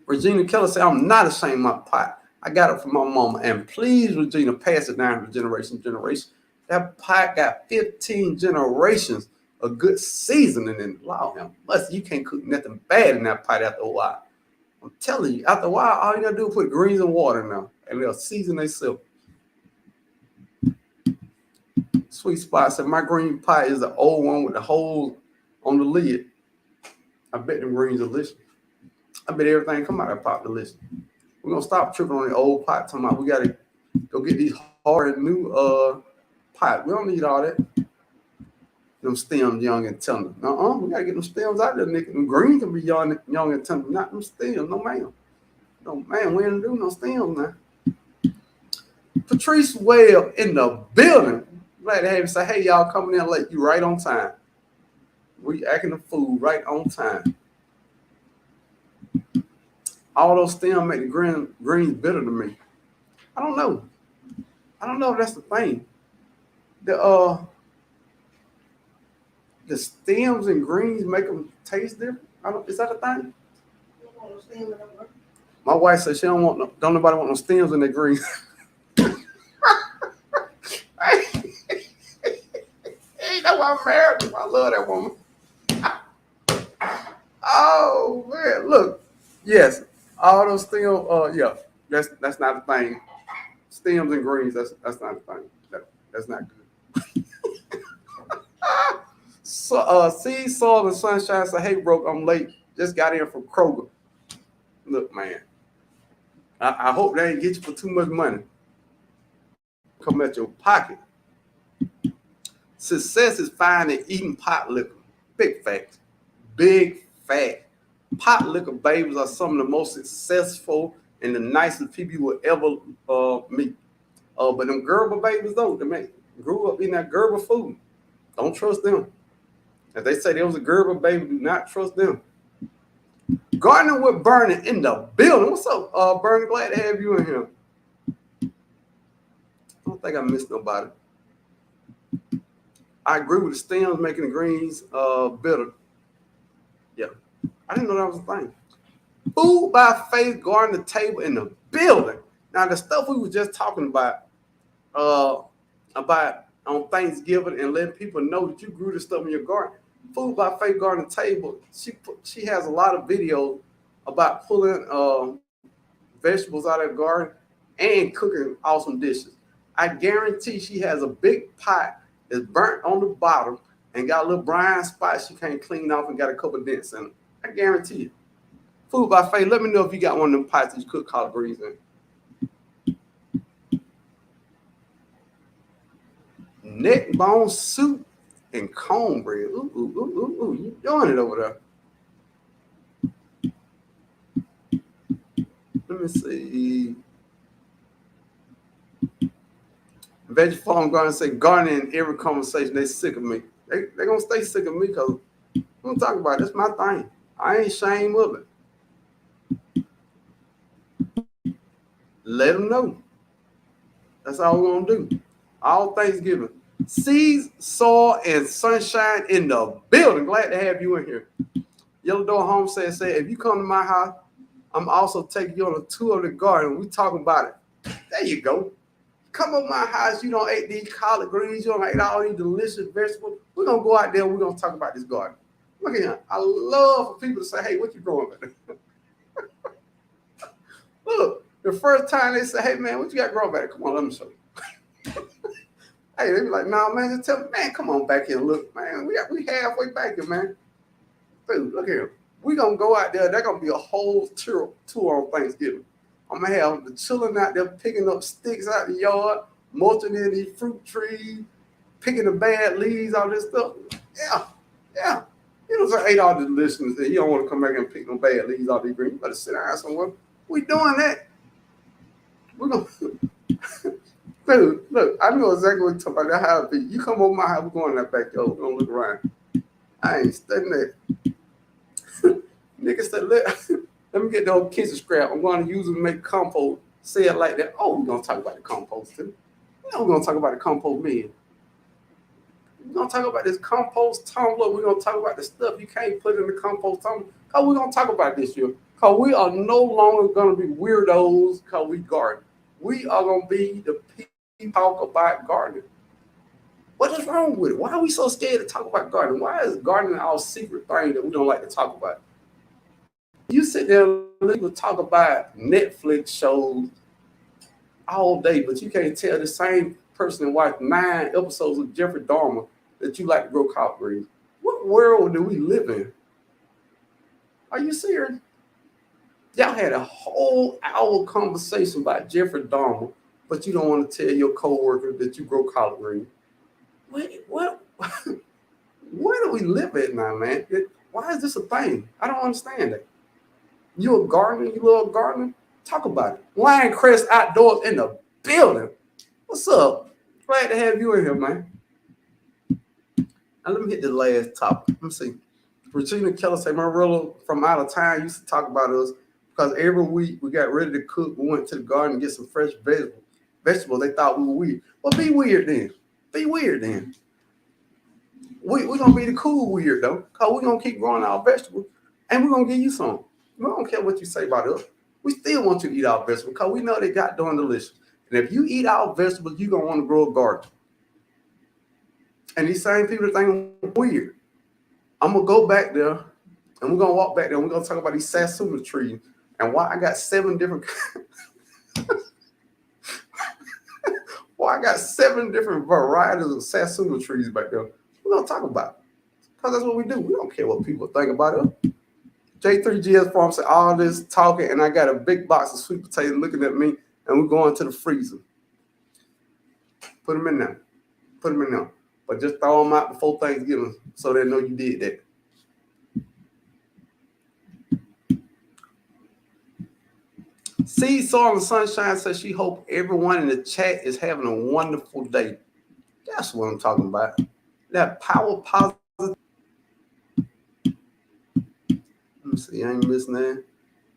Regina Keller said, I'm not ashamed of my pot. I got it from my mama. And please, Regina, pass it down to generation to generation. That pot got 15 generations of good seasoning in it. Allow him. Plus, you can't cook nothing bad in that pot after a while. I'm telling you, after a while, all you gotta do is put greens and water in there, and they'll season themselves. Sweet Spot said, my green pot is the old one with the holes on the lid. I bet them greens are delicious. I bet everything come out of that pot delicious. We're gonna stop tripping on the old pot. Talking about we gotta go get these hard new pot. We don't need all that. Them stems young and tender. We gotta get them stems out there, nigga. Them green can be young and tender, not them stems. No ma'am. No man, we ain't do no stems now. Patrice Webb in the building. Glad to have you say, hey y'all coming in late. You right on time. We acting the food right on time. All those stems make the greens bitter to me. I don't know. I don't know if that's the thing. The stems and greens make them taste different. Is that a thing? My wife said she don't nobody want no stems in their greens. Hey, that's why I'm married. I love that woman. Oh man, look. Yes, all those stems. Yeah, that's not a thing. Stems and greens. That's not a thing. That's not good. Seed, soil, and sunshine say, hey, bro, I'm late. Just got in from Kroger. Look, man, I hope they ain't get you for too much money. Come at your pocket. Success is finding eating pot liquor. Big fact. Big fact. Pot liquor babies are some of the most successful and the nicest people you will ever meet. But them Gerber babies, though, they grew up eating that Gerber food. Don't trust them. If they say there was a Gerber baby, do not trust them. Gardening with Bernie in the building. What's up, Bernie? Glad to have you in here. I don't think I missed nobody. I agree with the stems making the greens bitter. Yeah, I didn't know that was a thing. Food by faith, garden the table in the building. Now the stuff we were just talking about on Thanksgiving and letting people know that you grew this stuff in your garden. Food by faith, garden the table. She has a lot of videos about pulling vegetables out of the garden and cooking awesome dishes. I guarantee she has a big pot that's burnt on the bottom and got a little brine spot she can't clean off and got a couple of dents in it. I guarantee you. Food by faith. Let me know if you got one of them pots that you cook collard greens in. Neck bone soup and cornbread. Ooh, you doing it over there. Let me see. Veggie Farm Garden say gardening in every conversation. They sick of me. They gonna stay sick of me because I'm gonna talk about it. That's my thing. I ain't ashamed of it. Let them know. That's all we're gonna do. All Thanksgiving. Seeds, soil, and sunshine in the building. Glad to have you in here. Yellow Door Homestead said, if you come to my house, I'm also taking you on a tour of the garden. We talking about it. There you go. Come on my house. You don't eat these collard greens. You don't eat all these delicious vegetables. We're going to go out there and we're going to talk about this garden. Look at him. I love for people to say, hey, what you growing back? Look, the first time they say, hey, man, what you got growing back? Come on, let me show you. Hey, they be like, no, man, just tell me, man, come on back here and look, man. We halfway back here, man. Dude, look here. We're going to go out there. There's going to be a whole tour on Thanksgiving. I'm going to have the children out there picking up sticks out the yard, mulching in these fruit trees, picking the bad leaves, all this stuff. Yeah. You know, so ate all the listeners that you don't want to come back and pick no bad leaves out these greens. You better sit down somewhere. We doing that. We're going to... Dude, look, I know exactly what you're talking about. That how it be. You come over my house, we're going in that backyard. We're going to look around. I ain't studying that. Nigga said, let me get the old kitchen scrap. I'm going to use it to make compost. Say it like that. Oh, we're going to talk about the compost too. You know, we're going to talk about the compost bin. We're going to talk about this compost tumbler. We're going to talk about the stuff you can't put in the compost tumbler. Because we're going to talk about this year. Because we are no longer going to be weirdos because we garden. We are going to be the people talk about gardening. What is wrong with it? Why are we so scared to talk about gardening? Why is gardening our secret thing that we don't like to talk about? You sit there and people talk about Netflix shows all day, but you can't tell the same person and watch 9 episodes of Jeffrey Dahmer that you like to grow collard greens. What world do we live in? Are you serious? Y'all had a whole hour conversation about Jeffrey Dahmer, but you don't want to tell your coworker that you grow collard greens. What? Where do we live at now, man? Why is this a thing? I don't understand it. You a gardener? You love gardening? Talk about it. Lion Crest Outdoors in the building. What's up? Glad to have you in here, man. Now let me hit the last topic. Let me see. Regina Keller say, Marilla from out of town used to talk about us because every week we got ready to cook. We went to the garden and get some fresh vegetables. They thought we were weird. Well, be weird then. Be weird then. We're going to be the cool weird, though, because we're going to keep growing our vegetables, and we're going to give you some. We don't care what you say about us. We still want you to eat our vegetables because we know they got darn delicious. And if you eat our vegetables, you're going to want to grow a garden. And these same people think I'm weird. I'm going to go back there, and we're going to walk back there, and we're going to talk about these satsuma trees and why I got 7 different... Well, I got 7 different varieties of satsuma trees back there. We're going to talk about it. Because that's what we do. We don't care what people think about it. J3GS Farm said all this talking, and I got a big box of sweet potatoes looking at me, and we're going to the freezer. Put them in there. Put them in there. But just throw them out before Thanksgiving so they know you did that. Seed, Soil, and Sunshine says she hopes everyone in the chat is having a wonderful day. That's what I'm talking about. That power positive. Let me see. I ain't missing that.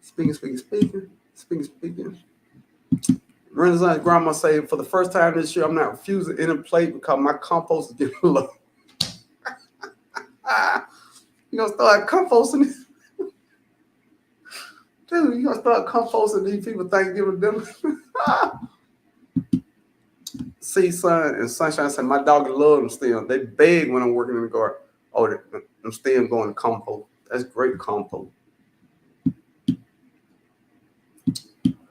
Speaking. Renaissance grandma said, for the first time this year, I'm not refusing any plate because my compost is getting low. You gonna start composting? Dude, you gonna start composting these people Thanksgiving dinner? See, Sun and Sunshine said, my dog love them still. They beg when I'm working in the garden. Oh, I'm still going to compost. That's great compost.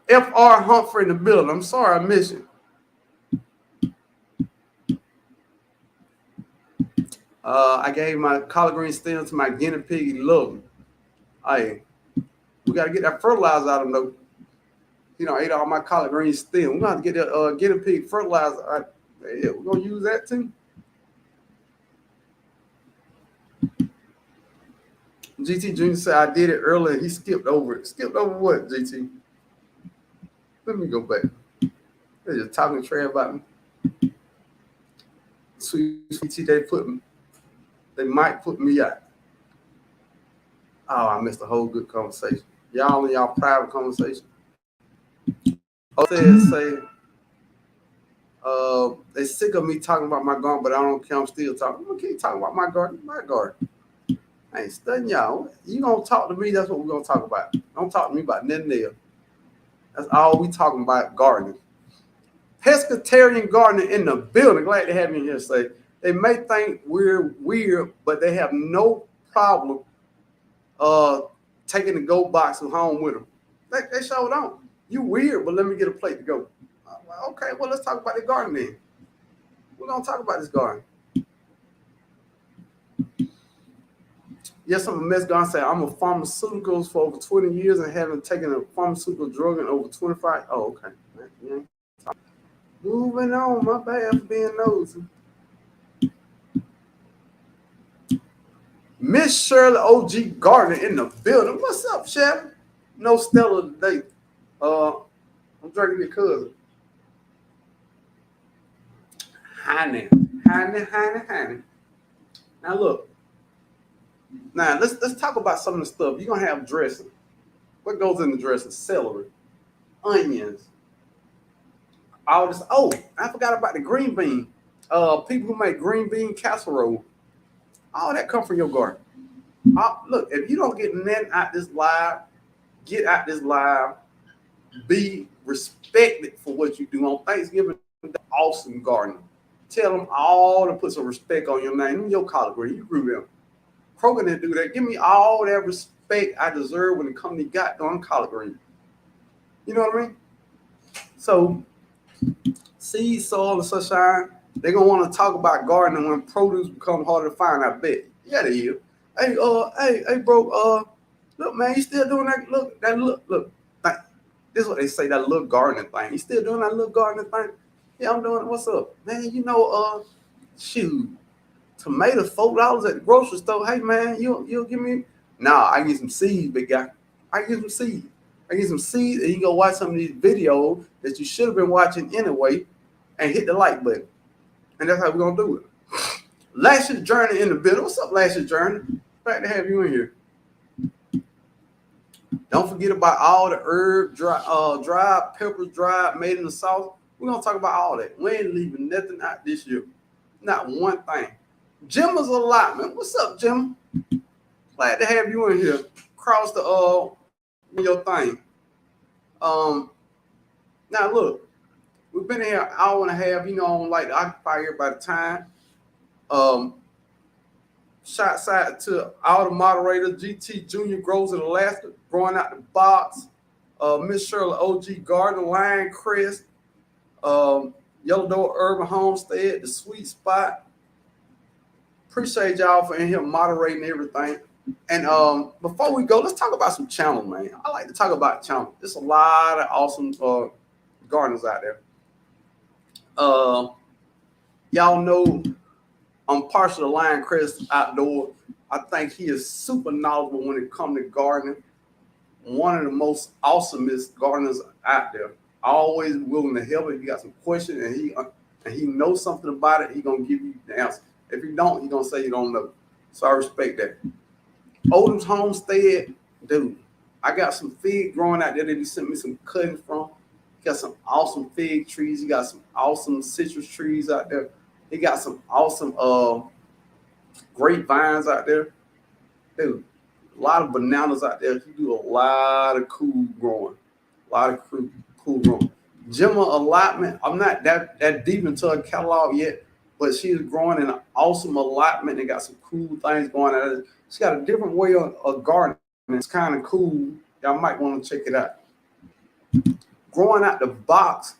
F.R. Humphrey in the building. I'm sorry I missed you. I gave my collard green stem to my guinea pig. He loved them. Hey, we got to get that fertilizer out of them, though. You know, I ate all my collard green stem. We're going to get that guinea pig fertilizer. Yeah, we're going to use that, too. GT Jr. said, I did it earlier. He skipped over it. Skipped over what, GT? Let me go back. They're just talking trash about me. Sweet tea, they might put me out. Oh, I missed a whole good conversation. Y'all in y'all private conversation. Oh, they sick of me talking about my garden, but I don't care. I'm still talking. I'm gonna keep talking about my garden. My garden. I ain't studying y'all. You gonna talk to me? That's what we're gonna talk about. Don't talk to me about nothing else. That's all we talking about, gardening. Pescatarian gardener in the building. Glad to have me here. Say they may think we're weird, but they have no problem taking the go box home with them. They sure don't. You weird, but let me get a plate to go. Okay, well, let's talk about the garden then. We're gonna talk about this garden. Yes, I'm a mess garden. Say I'm a pharmaceuticals for over 20 years and haven't taken a pharmaceutical drug in over 25. Oh, okay. Yeah. Moving on, my bad for being nosy. Miss Shirley OG Gardner in the building. What's up, Chef? No Stella today. I'm drinking your cousin. Honey. Now look. Now let's talk about some of the stuff. You're gonna have dressing. What goes in the dressing? Celery, onions, all this. Oh, I forgot about the green bean. People who make green bean casserole. All that come from your garden. Look, if you don't get nothing out this live, get out this live. Be respected for what you do on Thanksgiving. Awesome gardening. Tell them all to put some respect on your name. Your collard green, you grew them. Kroger didn't do that. Give me all that respect I deserve when it comes to goddamn collard green. You know what I mean? So, seed, soil, and sunshine. They're gonna want to talk about gardening when produce become harder to find. I bet. Yeah, they is. Hey, bro. Look, man, you still doing that? Look. This is what they say, that little gardening thing. You still doing that little gardening thing? Yeah, I'm doing it. What's up, man? You know, shoot, tomatoes $4 at the grocery store. Hey, man, you'll give me? Nah, I get some seeds, big guy. I get some seeds, and you go watch some of these videos that you should have been watching anyway, and hit the like button. And that's how we're gonna do it. Lashes Journey in the building. What's up, Lashes Journey? Glad to have you in here. Don't forget about all the herb, dried peppers, made in the sauce. We're gonna talk about all that. We ain't leaving nothing out this year. Not one thing. Jim is a lot, man. What's up, Jim? Glad to have you in here. Cross the your thing. Now look, we've been here an hour and a half. You know, I don't like to occupy everybody's time. Shots out to all the moderators. GT Junior grows in Alaska, growing out the box. Miss Shirley OG Garden, Lion Crest, Yellow Door Urban Homestead, The Sweet Spot, Appreciate y'all for in here moderating everything. And before we go, let's talk about some channels, man. I like to talk about channels. There's a lot of awesome gardeners out there. Y'all know I'm partial to Lion Crest Outdoor. I think he is super knowledgeable when it comes to gardening. One of the most awesomest gardeners out there. Always willing to help if you got some questions and he knows something about it, he gonna give you the answer. If you don't, he gonna say you don't know. So I respect that. Odom's Homestead, dude. I got some fig growing out there that he sent me some cuttings from. He got some awesome fig trees. He got some awesome citrus trees out there. He got some awesome grapevines out there. Dude, a lot of bananas out there. He do a lot of cool growing. A lot of cool growing. Gemma allotment. I'm not that deep into her catalog yet, but she is growing in an awesome allotment and got some cool things going on. She got a different way of gardening. It's kind of cool. Y'all might want to check it out. Growing out the box,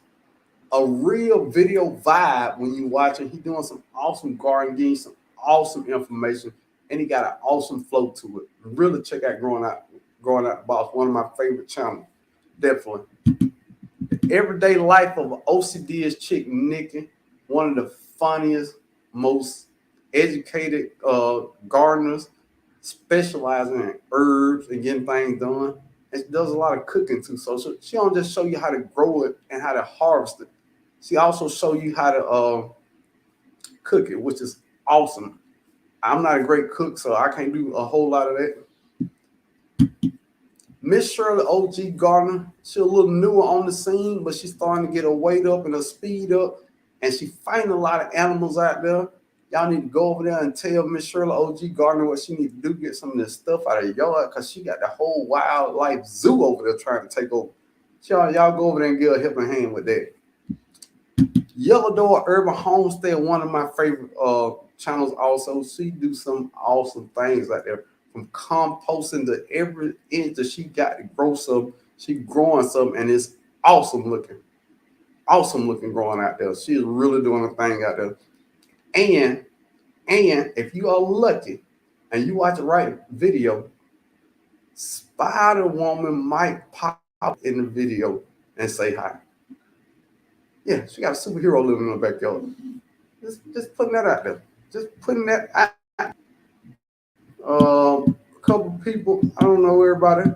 a real video vibe when you watch it. He doing some awesome gardening, getting some awesome information, and he got an awesome flow to it. Really check out Growing Out the Box. One of my favorite channels, definitely. The Everyday Life of an OCD's chick, Nikki, one of the funniest, most educated gardeners, specializing in herbs and getting things done. And she does a lot of cooking too. So she don't just show you how to grow it and how to harvest it. She also show you how to cook it, which is awesome. I'm not a great cook, so I can't do a whole lot of that. Miss Shirley OG Gardner, she's a little newer on the scene, but she's starting to get her weight up and her speed up, and she finding a lot of animals out there. Y'all need to go over there and tell Miss Shirley OG Gardner what she needs to do, get some of this stuff out of the yard, because she got the whole wildlife zoo over there trying to take over. Y'all go over there and give her a helping hand with that. Yellow Door Urban Homestead, one of my favorite channels also. She do some awesome things out there, from composting to every inch that she got to grow some. She growing some, and it's awesome looking growing out there. She is really doing a thing out there. And if you are lucky and you watch the right video, Spider Woman might pop up in the video and say hi. Yeah, she got a superhero living in the backyard. Just putting that out there. Just putting that out. A couple people, I don't know everybody.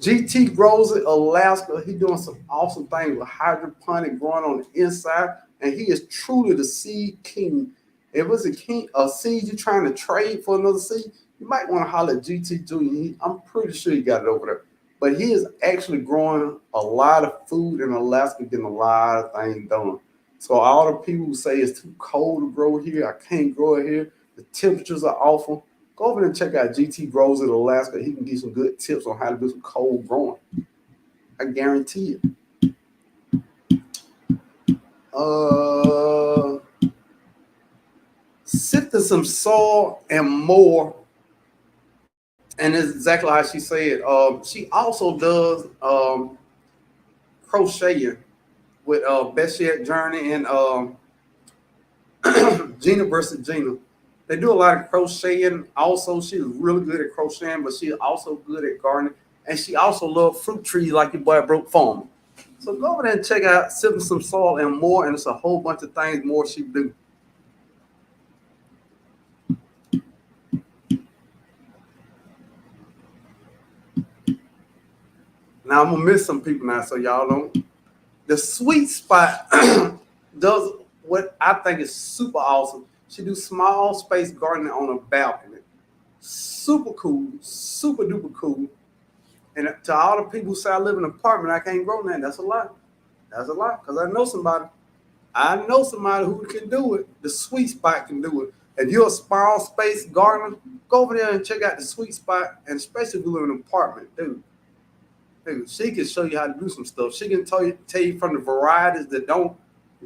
GT grows in Alaska. He doing some awesome things with hydroponic growing on the inside, and he is truly the seed king. If it's a seed you're trying to trade for another seed, you might want to holler at GT Junior. I'm pretty sure he got it over there. But he is actually growing a lot of food in Alaska, getting a lot of things done. So all the people who say it's too cold to grow here, I can't grow it here, the temperatures are awful, go over there and check out GT Grows in Alaska. He can give some good tips on how to do some cold growing. I guarantee it. Sifting some soil and more. And it's exactly how she said. She also does crocheting with Beshert Journey and Gina versus Gina. They do a lot of crocheting. Also, she's really good at crocheting, but she's also good at gardening. And she also loves fruit trees like your boy Broke Farmer. So go over there and check out Sifting Some Soil and More. And it's a whole bunch of things more she do. Now, I'm going to miss some people now, so y'all don't. The Sweet Spot does what I think is super awesome. She do small space gardening on a balcony. Super cool, super duper cool. And to all the people who say I live in an apartment, I can't grow nothing. That's a lie. That's a lie, because I know somebody. I know somebody who can do it. The Sweet Spot can do it. If you're a small space gardener, go over there and check out the Sweet Spot, and especially if you live in an apartment, dude, she can show you how to do some stuff. She can tell you from the varieties that don't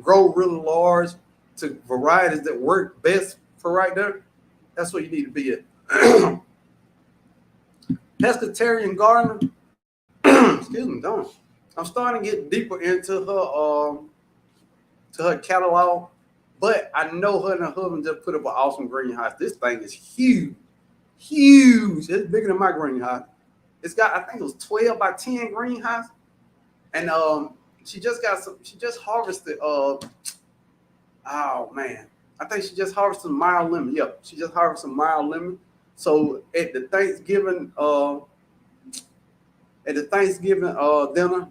grow really large to varieties that work best for right there. That's what you need to be at. Pescatarian gardener. Excuse me, don't. I'm starting to get deeper into her catalog, But I know her and her husband just put up an awesome greenhouse. This thing is huge, huge. It's bigger than my greenhouse. It's got, I think it was 12 by 10 greenhouse. And she just got some, she just harvested, oh man, I think she just harvested mild lemon. Yep, she just harvested mild lemon. So at the Thanksgiving dinner,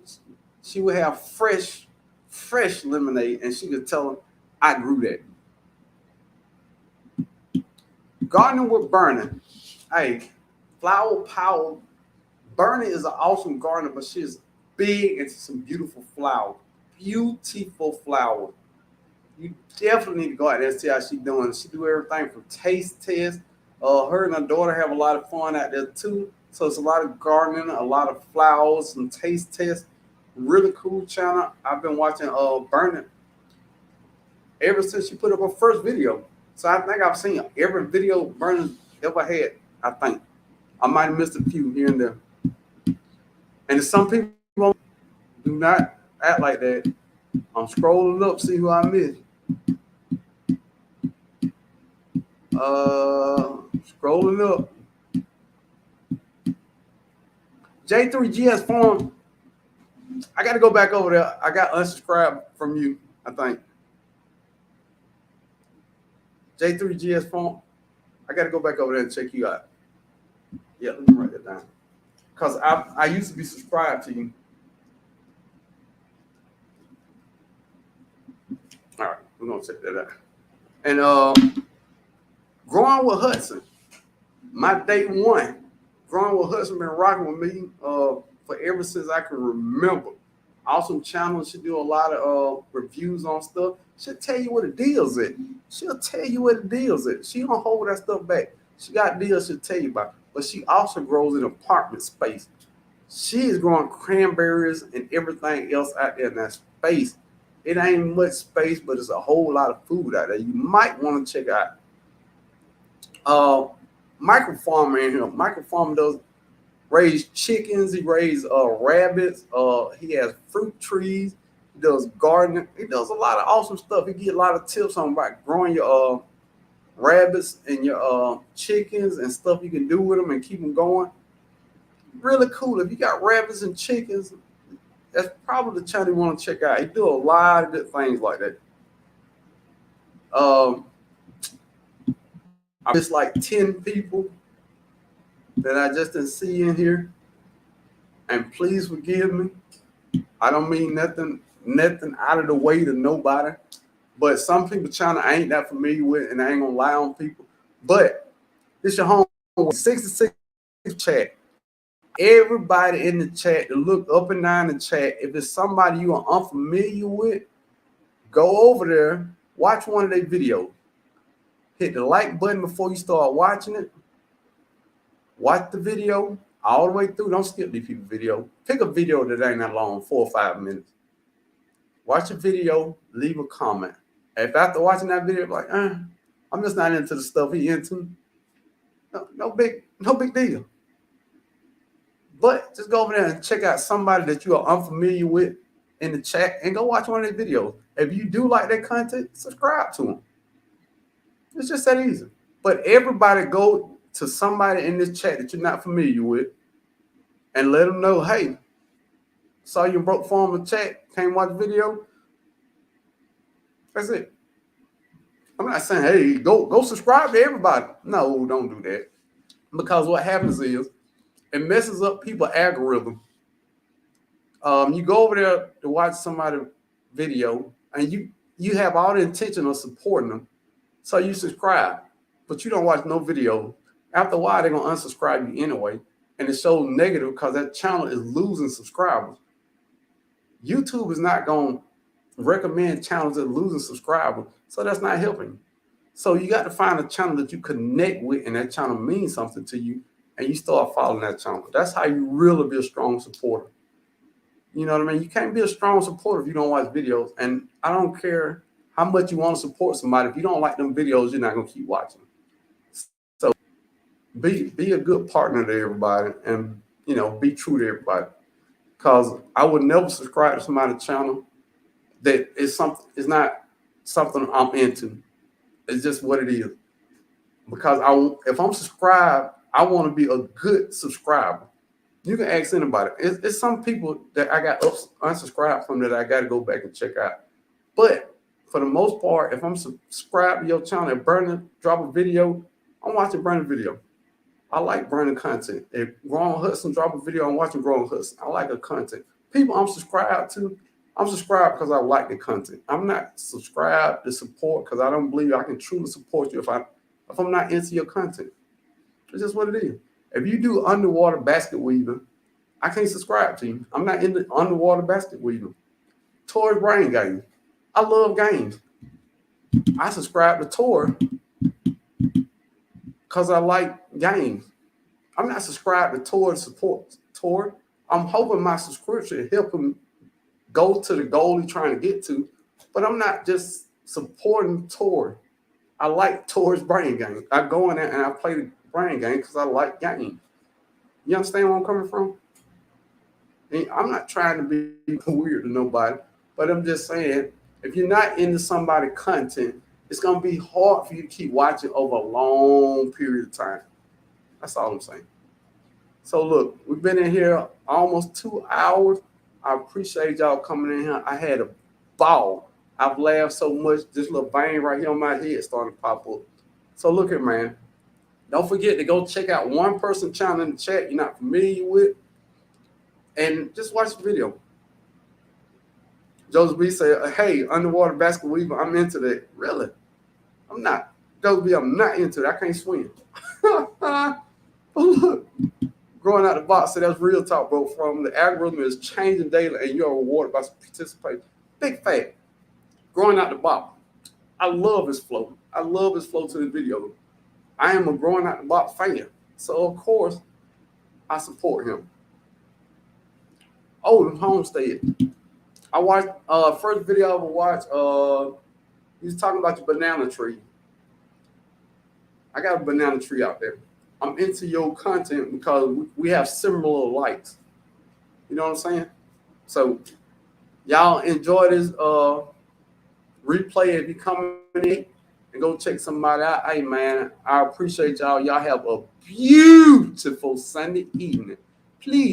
she would have fresh lemonade, and she could tell them, I grew that. Gardening with Bernie. Hey, Flower Power. Bernie is an awesome gardener, but she is big into some beautiful flowers. Beautiful flower. You definitely need to go out there and see how she's doing. She do everything from taste tests. Her and her daughter have a lot of fun out there too. So it's a lot of gardening, a lot of flowers, some taste tests. Really cool channel. I've been watching Bernie ever since she put up her first video. So I think I've seen every video Bernie ever had. I think I might have missed a few here and there. And some people do not act like that. I'm scrolling up, see who I missed. Scrolling up. J3GS Farm. I got to go back over there. I got unsubscribed from you, I think. J3GS Farm. I got to go back over there and check you out. Yeah, let me write that down. Because I used to be subscribed to you. All right, we're going to check that out. And Growing with Hudson, my day one. Growing with Hudson been rocking with me for ever since I can remember. Awesome channel. She do a lot of reviews on stuff. She'll tell you what the deal's at. She'll tell you what the deal's at. She don't hold that stuff back. She got deals she'll tell you about. But she also grows in apartment space. She is growing cranberries and everything else out there in that space. It ain't much space, but it's a whole lot of food out there. You might want to check out. Microfarmer in here. Microfarmer does raise chickens. He raises rabbits. He has fruit trees. He does gardening. He does a lot of awesome stuff. He get a lot of tips on about growing your rabbits and your chickens and stuff you can do with them and keep them going. Really cool. If you got rabbits and chickens, that's probably the channel you want to check out. He do a lot of good things like that. I just like 10 people that I just didn't see in here. And please forgive me. I don't mean nothing out of the way to nobody. But some people channel I ain't that familiar with, and I ain't gonna lie on people. But this your home 66 chat. Everybody in the chat to look up and down the chat. If it's somebody you are unfamiliar with, go over there, watch one of their videos. Hit the like button before you start watching it. Watch the video all the way through. Don't skip these people's video. Pick a video that ain't that long, 4 or 5 minutes. Watch a video, leave a comment. If after watching that video, like, I'm just not into the stuff he into, no big deal. But just go over there and check out somebody that you are unfamiliar with in the chat and go watch one of their videos. If you do like their content, subscribe to them. It's just that easy. But everybody go to somebody in this chat that you're not familiar with and let them know, hey, saw you broke form chat, came watch the video. That's it. I'm not saying, hey, go subscribe to everybody. No, don't do that. Because what happens is it messes up people's algorithm. You go over there to watch somebody's video and you have all the intention of supporting them. So you subscribe, but you don't watch no video. After a while, they're going to unsubscribe you anyway. And it shows negative because that channel is losing subscribers. YouTube is not going to recommend channels that are losing subscribers. So that's not helping you. So you got to find a channel that you connect with and that channel means something to you. And you start following that channel. That's how you really be a strong supporter. You know what I mean? You can't be a strong supporter if you don't watch videos. And I don't care how much you want to support somebody. If you don't like them videos, you're not going to keep watching. So be a good partner to everybody and, be true to everybody. Because I would never subscribe to somebody's channel that is something is not something I'm into. It's just what it is. Because if I'm subscribed, I want to be a good subscriber. You can ask anybody. It's some people that I got unsubscribed from that I got to go back and check out. But for the most part, if I'm subscribed to your channel and Brandon drop a video, I'm watching Brandon video. I like Brandon content. If Grown Hudson drop a video, I'm watching Grown Hudson. I like the content. People I'm subscribed to, I'm subscribed because I like the content. I'm not subscribed to support because I don't believe I can truly support you if I'm not into your content. It's just what it is. If you do underwater basket weaving, I can't subscribe to you. I'm not into underwater basket weaving. Toy brain games. I love games. I subscribe to Tor because I like games. I'm not subscribed to Tor to support Tor. I'm hoping my subscription help him go to the goal he's trying to get to, but I'm not just supporting Tor. I like Tor's brain game. I go in there and I play the brain game because I like games. You understand where I'm coming from? And I'm not trying to be weird to nobody, but I'm just saying, if you're not into somebody's content, it's going to be hard for you to keep watching over a long period of time. That's all I'm saying. So look, we've been in here almost 2 hours. I appreciate y'all coming in here. I had a ball. I've laughed so much, this little vein right here on my head starting to pop up. So look here, man. Don't forget to go check out one person channel in the chat you're not familiar with, and just watch the video. Joseph B said, hey, underwater basket weaver, I'm into that. Really? I'm not. Joseph B, I'm not into it. I can't swim. But look, growing out the box, so that's real talk, bro. From the algorithm is changing daily and you're rewarded by participation. Big fact. Growing out the box. I love his flow. I love his flow to the video. I am a growing out the box fan. So of course, I support him. Oh, the homestead. I watched first video I ever watched, he was talking about the banana tree. I got a banana tree out there. I'm into your content because we have similar likes. You know what I'm saying? So y'all enjoy this replay if you come in and go check somebody out. Hey man, I appreciate y'all. Y'all have a beautiful Sunday evening. Please